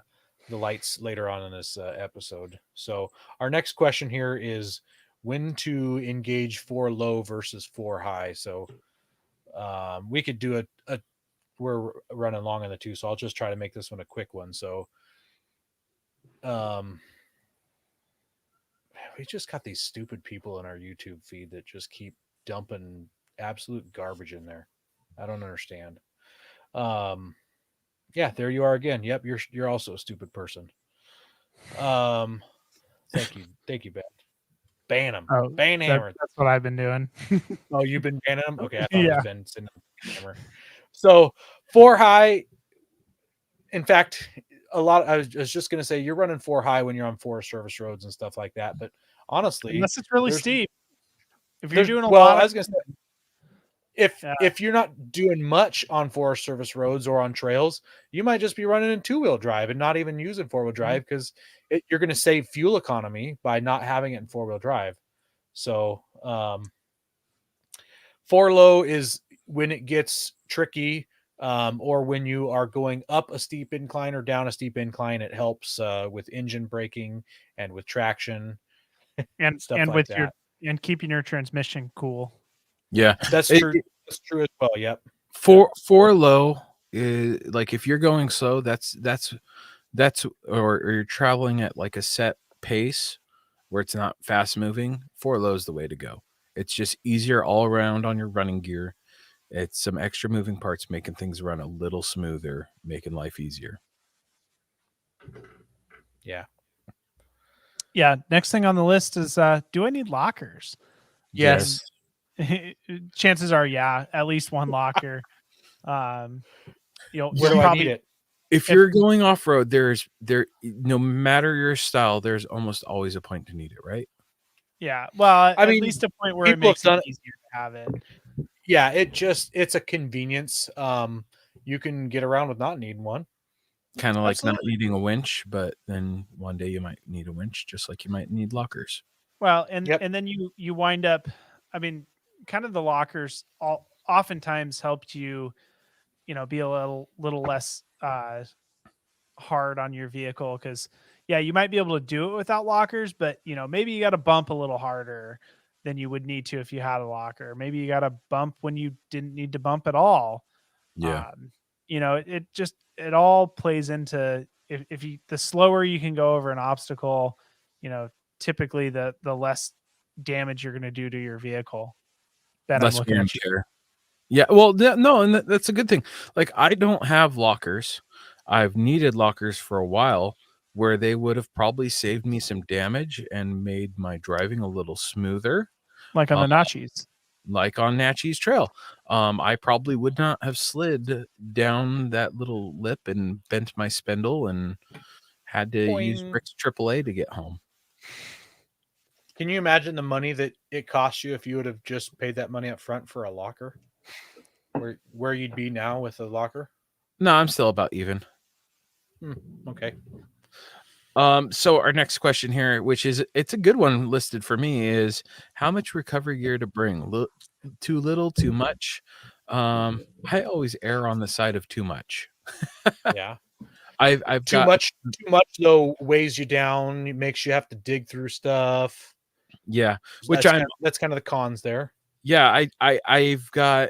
S1: lights later on in this episode. So our next question here is when to engage 4 low versus 4 high. So we could do a we're running long on the two, so I'll just try to make this one a quick one. So we just got these stupid people in our YouTube feed that just keep dumping absolute garbage in there. I don't understand. Yeah, there you are again. Yep, you're also a stupid person. Thank you, Ben. Ban him.
S3: Oh,
S1: Ban Hammer.
S3: that's what I've been doing.
S1: Oh, you've been banning him. Okay, I thought it was
S3: Yeah.
S1: Ben sending Hammer. So 4 high. In fact, I was just going to say you're running 4 high when you're on Forest Service roads and stuff like that. But honestly,
S3: Unless it's really
S1: there's
S3: steep. If you're doing a
S1: well,
S3: lot
S1: I
S3: of
S1: was going to say if you're not doing much on Forest Service roads or on trails, you might just be running in 2-wheel drive and not even using 4-wheel drive because you're going to save fuel economy by not having it in 4-wheel drive. So 4 low is when it gets tricky, or when you are going up a steep incline or down a steep incline. It helps with engine braking and with traction,
S3: and
S1: stuff like
S3: with
S1: that.
S3: and keeping your transmission cool.
S2: Yeah,
S1: That's true. That's true as well. Yep.
S2: Four low is like if you're going slow, that's or you're traveling at like a set pace where it's not fast moving. 4 low is the way to go. It's just easier all around on your running gear. It's some extra moving parts making things run a little smoother, making life easier.
S1: Yeah.
S3: Yeah. Next thing on the list is do I need lockers?
S1: Yes.
S3: Chances are, yeah, at least one locker.
S1: Where do I need it?
S2: If you're going off road, no matter your style, there's almost always a point to need it, right?
S3: Yeah. Well,
S1: I
S3: at
S1: mean,
S3: least a point where it
S1: people have
S3: makes it
S1: done it.
S3: easier to have it.
S1: Yeah, it's a convenience. You can get around with not needing one.
S2: Kind of like not
S1: Absolutely.
S2: needing a winch, but then one day you might need a winch, just like you might need lockers.
S3: Well, and
S1: Yep.
S3: and then you wind up, I mean, kind of the lockers oftentimes helped you, be a little less hard on your vehicle because yeah, you might be able to do it without lockers, but maybe you got to bump a little harder than you would need to if you had a locker. Maybe you got to bump when you didn't need to bump at all.
S2: Yeah.
S3: It all plays into if you the slower you can go over an obstacle, typically the less damage you're going to do to your vehicle. That I'm
S2: Less
S3: looking
S2: wear
S3: at
S2: and
S3: you.
S2: tear. Yeah, well, no, and that's a good thing. Like, I don't have lockers. I've needed lockers for a while where they would have probably saved me some damage and made my driving a little smoother,
S3: Like on the Nachis.
S2: like on Natchez Trail. I probably would not have slid down that little lip and bent my spindle and had to use
S1: Boing.
S2: Rick's AAA to get home.
S1: Can you imagine the money that it cost you if you would have just paid that money up front for a locker? Where you'd be now with a locker?
S2: No, I'm still about even.
S1: Okay.
S2: So our next question here, which is it's a good one listed for me, is how much recovery gear to bring? Too little, too much? I always err on the side of too much.
S1: Yeah.
S2: I've
S1: Too
S2: got
S1: much though weighs you down. It makes you have to dig through stuff.
S2: yeah, which
S1: that's kind of the cons there.
S2: Yeah, I've got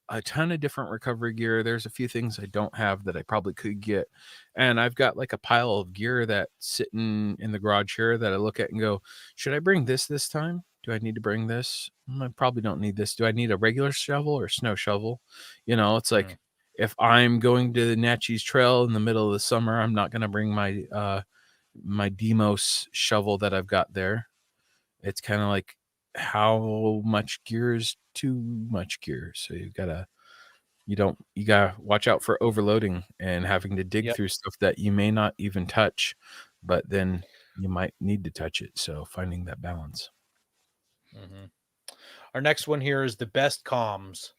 S2: a ton of different recovery gear. There's a few things I don't have that I probably could get. And I've got like a pile of gear that's sitting in the garage here that I look at and go, should I bring this time? Do I need to bring this? I probably don't need this. Do I need a regular shovel or snow shovel? It's like if I'm going to the Natchez Trail in the middle of the summer, I'm not going to bring my my Demos shovel that I've got there. It's kind of like how much gear is too much gear. So you gotta watch out for overloading and having to dig through stuff that you may not even touch, but then you might need to touch it. So finding that balance.
S1: Our next one here is the best comms.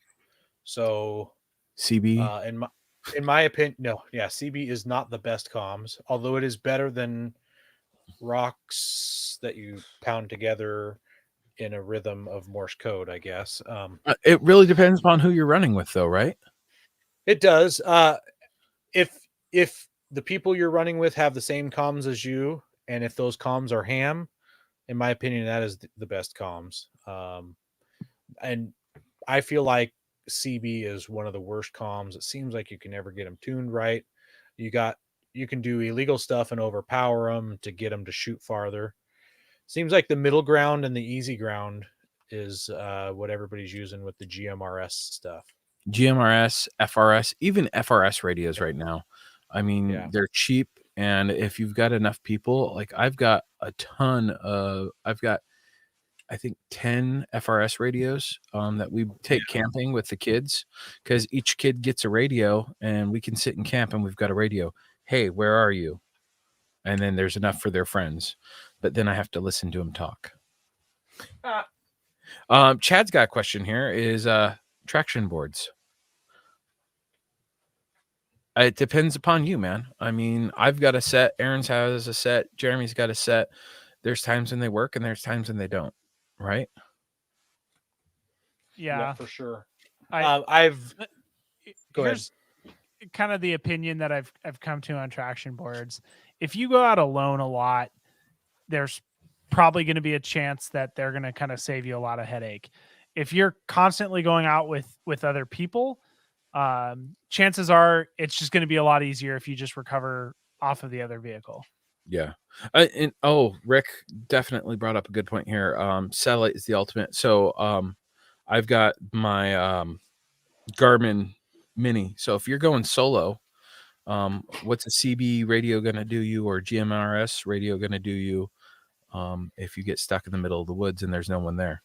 S1: So
S2: CB.
S1: In my opinion, no. Yeah, CB is not the best comms, although it is better than rocks that you pound together in a rhythm of Morse code, I guess.
S2: It really depends upon who you're running with, though, right?
S1: It does. If the people you're running with have the same comms as you, and if those comms are ham, in my opinion, that is the best comms. And I feel like CB is one of the worst comms. It seems like you can never get them tuned right. You can do illegal stuff and overpower them to get them to shoot farther. Seems like the middle ground and the easy ground is what everybody's using with the GMRS stuff.
S2: GMRS, FRS, even FRS radios right now. I mean,
S1: Yeah.
S2: they're cheap, and if you've got enough people, like I've got I think 10 FRS radios that we take camping with the kids, because each kid gets a radio and we can sit and camp and we've got a radio. Hey, where are you? And then there's enough for their friends, but then I have to listen to them talk. Chad's got a question here is traction boards. It depends upon you, man. I mean, I've got a set, Aaron's has a set, Jeremy's got a set. There's times when they work and there's times when they don't, right?
S3: Yeah,
S1: for sure.
S3: I-
S1: I've go ahead.
S3: here's kind of the opinion that I've come to on traction boards. If you go out alone a lot, there's probably going to be a chance that they're going to kind of save you a lot of headache. If you're constantly going out with other people, chances are it's just going to be a lot easier if you just recover off of the other vehicle.
S2: Yeah. Rick definitely brought up a good point here. Satellite is the ultimate. So I've got my Garmin Mini. So if you're going solo, what's a CB radio going to do you, or GMRS radio going to do you if you get stuck in the middle of the woods and there's no one there?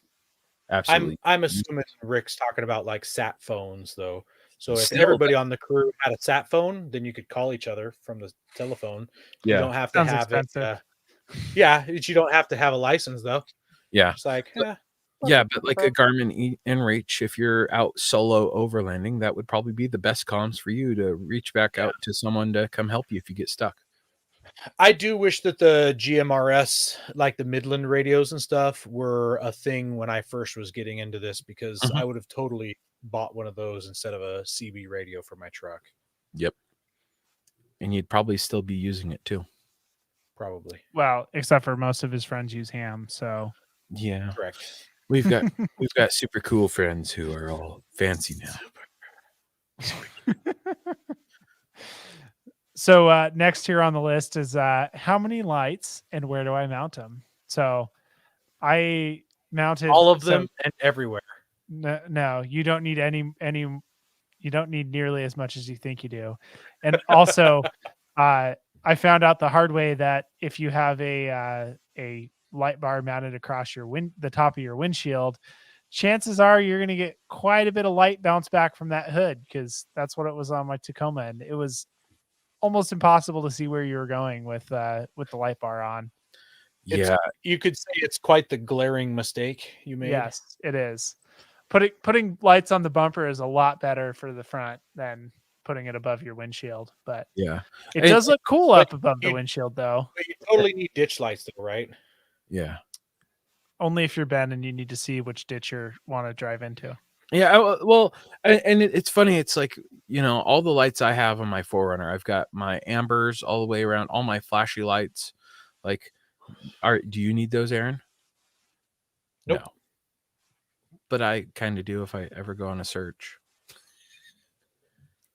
S2: Absolutely.
S1: I'm assuming Rick's talking about like sat phones though. So if
S2: Still,
S1: everybody on the crew had a sat phone, then you could call each other from the telephone. You
S2: Yeah.
S1: don't have to
S3: Sounds
S1: have
S3: expensive.
S1: it. You don't have to have a license though.
S2: Yeah.
S1: It's like,
S2: Yeah, but like a Garmin inReach, if you're out solo overlanding, that would probably be the best comms for you to reach back out to someone to come help you if you get stuck.
S1: I do wish that the GMRS, like the Midland radios and stuff, were a thing when I first was getting into this, because
S2: Mhm.
S1: I would have totally bought one of those instead of a CB radio for my truck.
S2: Yep. And you'd probably still be using it too.
S1: Probably.
S3: Well, except for most of his friends use ham. So
S2: Yeah.
S1: Correct.
S2: We've got super cool friends who are all fancy now.
S3: So next here on the list is how many lights and where do I mount them? So I mounted
S1: All of them and everywhere.
S3: No, you don't need any. You don't need nearly as much as you think you do. And also, I found out the hard way that if you have a light bar mounted across the top of your windshield, chances are you're going to get quite a bit of light bounce back from that hood, because that's what it was on my Tacoma, and it was almost impossible to see where you were going with the light bar on.
S2: Yeah.
S1: You could say it's quite the glaring mistake you made.
S3: Yes, it is. Putting lights on the bumper is a lot better for the front than putting it above your windshield, but
S2: Yeah.
S3: it
S2: And-
S3: does look cool
S1: but
S3: up above the
S1: you-
S3: windshield, though.
S1: But you totally need ditch lights though, right?
S2: Yeah.
S3: Only if you're Ben and you need to see which ditch you want to drive into.
S2: Yeah. Well, and it's funny. It's like, all the lights I have on my 4Runner, I've got my ambers all the way around, all my flashy lights. Like, do you need those, Aaron?
S1: Nope.
S2: No. But I kind of do if I ever go on a search.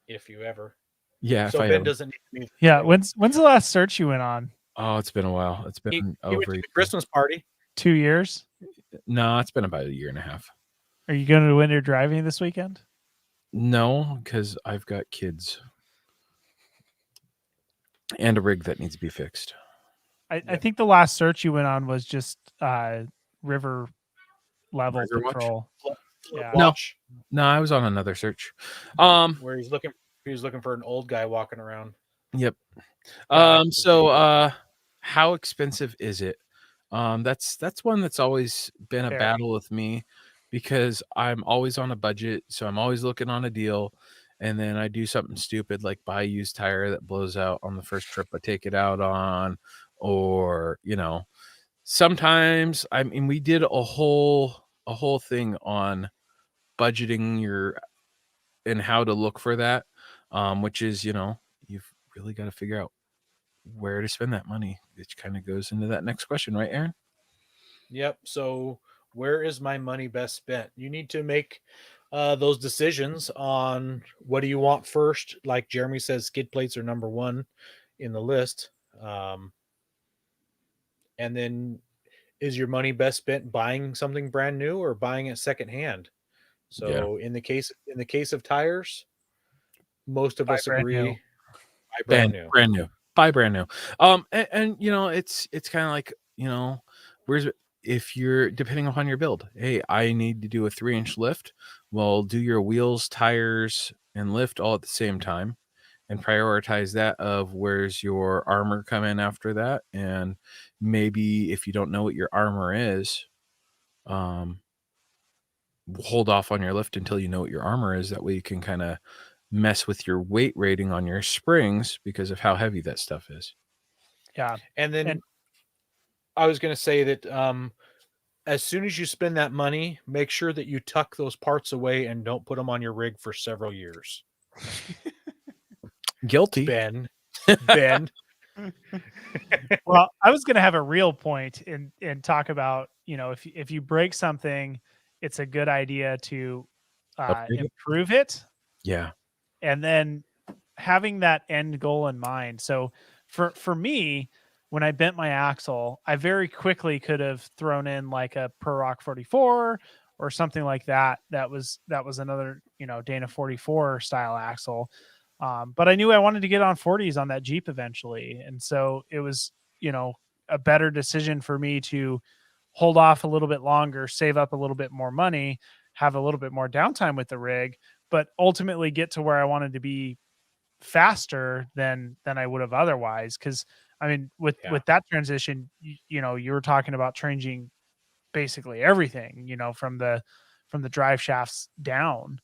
S1: If you ever.
S2: Yeah.
S1: So
S2: if I
S1: Ben
S2: ever,
S1: doesn't need me.
S3: Yeah. When's the last search you went on?
S2: oh, it's been a while. It's been
S1: He went
S2: over.
S1: to the Christmas party.
S3: 2 years?
S2: No, it's been about a year and a half.
S3: Are you going to winter driving this weekend?
S2: No, because I've got kids and a rig that needs to be fixed.
S3: I think the last search you went on was just river level
S2: River watch?
S3: patrol. Yeah.
S2: No.
S1: Watch
S2: No, I was on another search.
S1: where he's looking for an old guy walking around.
S2: Yep.
S1: Yeah,
S2: So how expensive is it? That's one that's always been a
S3: Very.
S2: battle with me, because I'm always on a budget, so I'm always looking on a deal. and then I do something stupid like buy a used tire that blows out on the first trip I take it out on, or sometimes, I mean, we did a whole thing on budgeting your and how to look for that, which is you've really got to figure out where to spend that money, which kind of goes into that next question, right, Aaron?
S1: Yep. So where is my money best spent? You need to make those decisions on what do you want first. Like Jeremy says, skid plates are number one in the list. And then is your money best spent buying something brand new or buying it secondhand?
S2: Yeah.
S1: So in the case of tires, most of
S3: Buy
S1: us
S3: brand new.
S1: agree buy brand new.
S2: Brand new. Buy brand new. And it's kind of like, where's if you're depending upon your build. Hey, I need to do a 3-inch lift. Well, do your wheels, tires, and lift all at the same time, and prioritize that of where's your armor come in after that. And maybe if you don't know what your armor is, hold off on your lift until you know what your armor is. That way you can kind of mess with your weight rating on your springs because of how heavy that stuff is.
S3: Yeah.
S1: And then
S3: And-
S1: I was going to say that as soon as you spend that money, make sure that you tuck those parts away and don't put them on your rig for several years.
S2: Guilty.
S1: Ben.
S3: Well, I was going to have a real point and talk about, if you break something, it's a good idea to
S2: Upgrade it?
S3: improve it,
S2: Yeah.
S3: and then having that end goal in mind. So for me, when I bent my axle, I very quickly could have thrown in like a Pro Rock 44 or something like that. That was another, Dana 44 style axle. But I knew I wanted to get on 40s on that Jeep eventually. And so it was, a better decision for me to hold off a little bit longer, save up a little bit more money, have a little bit more downtime with the rig, but ultimately get to where I wanted to be faster than I would have otherwise. Cause I mean, with that transition, you were talking about changing basically everything, from the drive shafts down.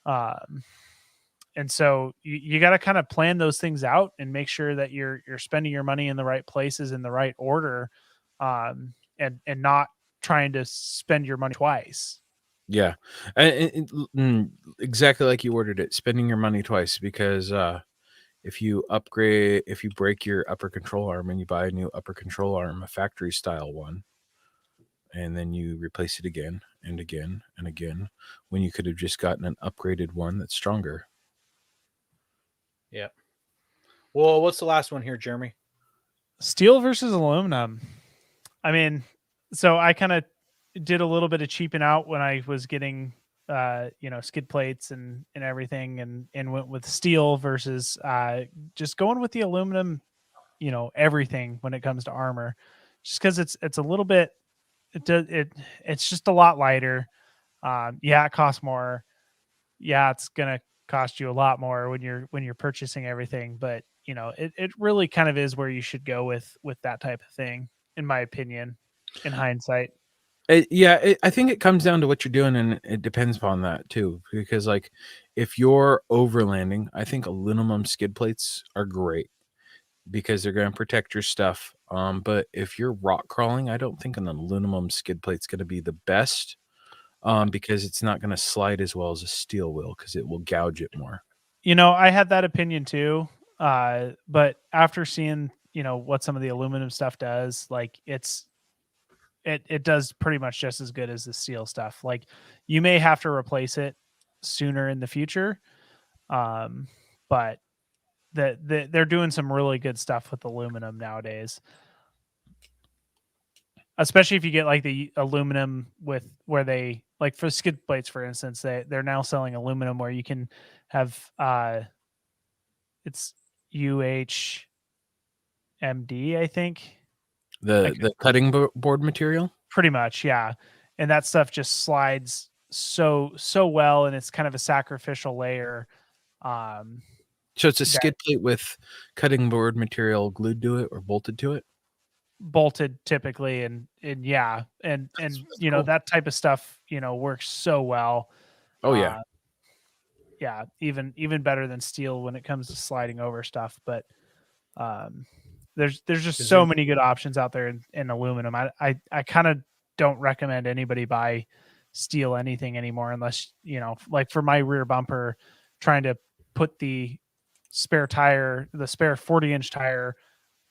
S3: And so you got to kind of plan those things out and make sure that you're spending your money in the right places in the right order, and not trying to spend your money twice.
S2: Yeah. Exactly like you ordered it, spending your money twice, because if you break your upper control arm and you buy a new upper control arm, a factory style one, and then you replace it again and again and again, when you could have just gotten an upgraded one that's stronger.
S1: Yeah. Well, what's the last one here, Jeremy?
S3: Steel versus aluminum. I mean, so I kind of did a little bit of cheaping out when I was getting, skid plates and everything, and went with steel versus just going with the aluminum, everything when it comes to armor, just because it's a little bit, it's just a lot lighter. Yeah, it costs more. Yeah, it's gonna cost you a lot more when you're purchasing everything, but it really kind of is where you should go with that type of thing, in my opinion, in hindsight.
S2: I think it comes down to what you're doing, and it depends upon that too. Because like, if you're overlanding, I think aluminum skid plates are great because they're going to protect your stuff. But if you're rock crawling, I don't think an aluminum skid plate's going to be the best, because it's not going to slide as well as a steel will, because it will gouge it more.
S3: I had that opinion too, but after seeing what some of the aluminum stuff does, like it does pretty much just as good as the steel stuff. Like, you may have to replace it sooner in the future, but they're doing some really good stuff with aluminum nowadays, especially if you get like the aluminum with where they, like for skid plates, for instance, they're now selling aluminum where you can have it's UHMD, I think.
S2: The cutting board material.
S3: Pretty much, yeah. And that stuff just slides so well, and it's kind of a sacrificial layer.
S2: So it's a skid plate with cutting board material glued to it or bolted to it.
S3: Bolted typically, and yeah, and
S2: cool.
S3: that type of stuff works so well.
S2: Oh yeah.
S3: yeah, even better than steel when it comes to sliding over stuff. But there's just
S1: Is
S3: so
S1: there-
S3: many good options out there in aluminum. I kind of don't recommend anybody buy steel anything anymore unless, like for my rear bumper, trying to put the spare 40-inch tire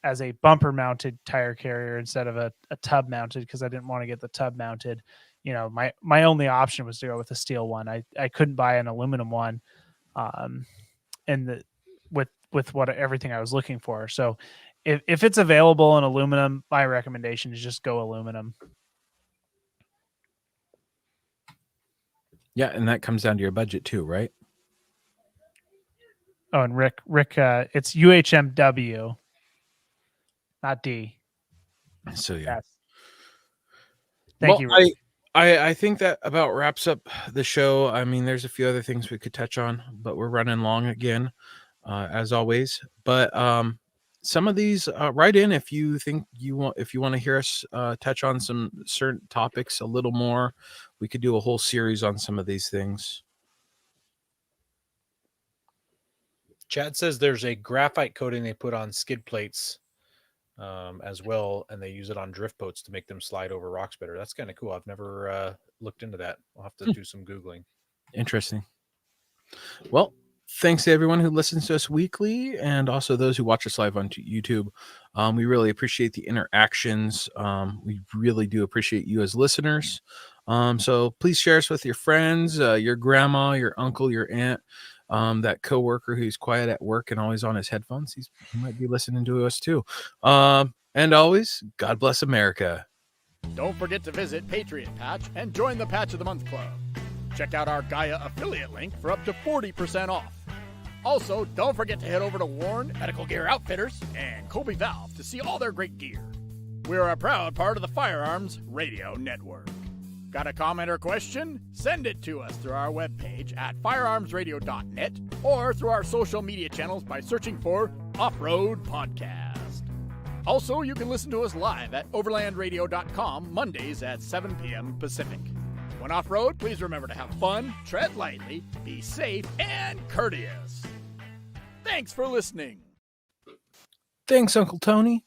S3: as a bumper mounted tire carrier instead of a tub mounted, because I didn't want to get the tub mounted. My only option was to go with a steel one. I couldn't buy an aluminum one, and with what everything I was looking for. So if it's available in aluminum, my recommendation is just go aluminum.
S2: Yeah, and that comes down to your budget too, right?
S3: Oh, and Rick, it's UHMW, not D.
S2: So yeah.
S3: Yes. Thank you, Rick.
S2: I think that about wraps up the show. I mean, there's a few other things we could touch on, but we're running long again, as always. But some of these, write in if you think if you want to hear us touch on some certain topics a little more. We could do a whole series on some of these things.
S1: Chad says there's a graphite coating they put on skid plates as well, and they use it on drift boats to make them slide over rocks better. That's kind of cool. I've never looked into that. I'll have to do some Googling.
S2: Interesting. Well, thanks to everyone who listens to us weekly, and also those who watch us live on YouTube. We really appreciate the interactions. We really do appreciate you as listeners. So please share us with your friends, your grandma, your uncle, your aunt, that coworker who's quiet at work and always on his headphones. He might be listening to us too. And always, God bless America.
S4: Don't forget to visit Patriot Patch and join the Patch of the Month Club. Check out our Gaia affiliate link for up to 40% off. Also, don't forget to head over to Warren Medical Gear Outfitters and Colby Valve to see all their great gear. We're a proud part of the Firearms Radio Network. Got a comment or question? Send it to us through our webpage at firearmsradio.net or through our social media channels by searching for Off-Road Podcast. Also, you can listen to us live at overlandradio.com Mondays at 7 p.m. Pacific. When off-road, please remember to have fun, tread lightly, be safe, and courteous. Thanks for listening.
S2: Thanks, Uncle Tony.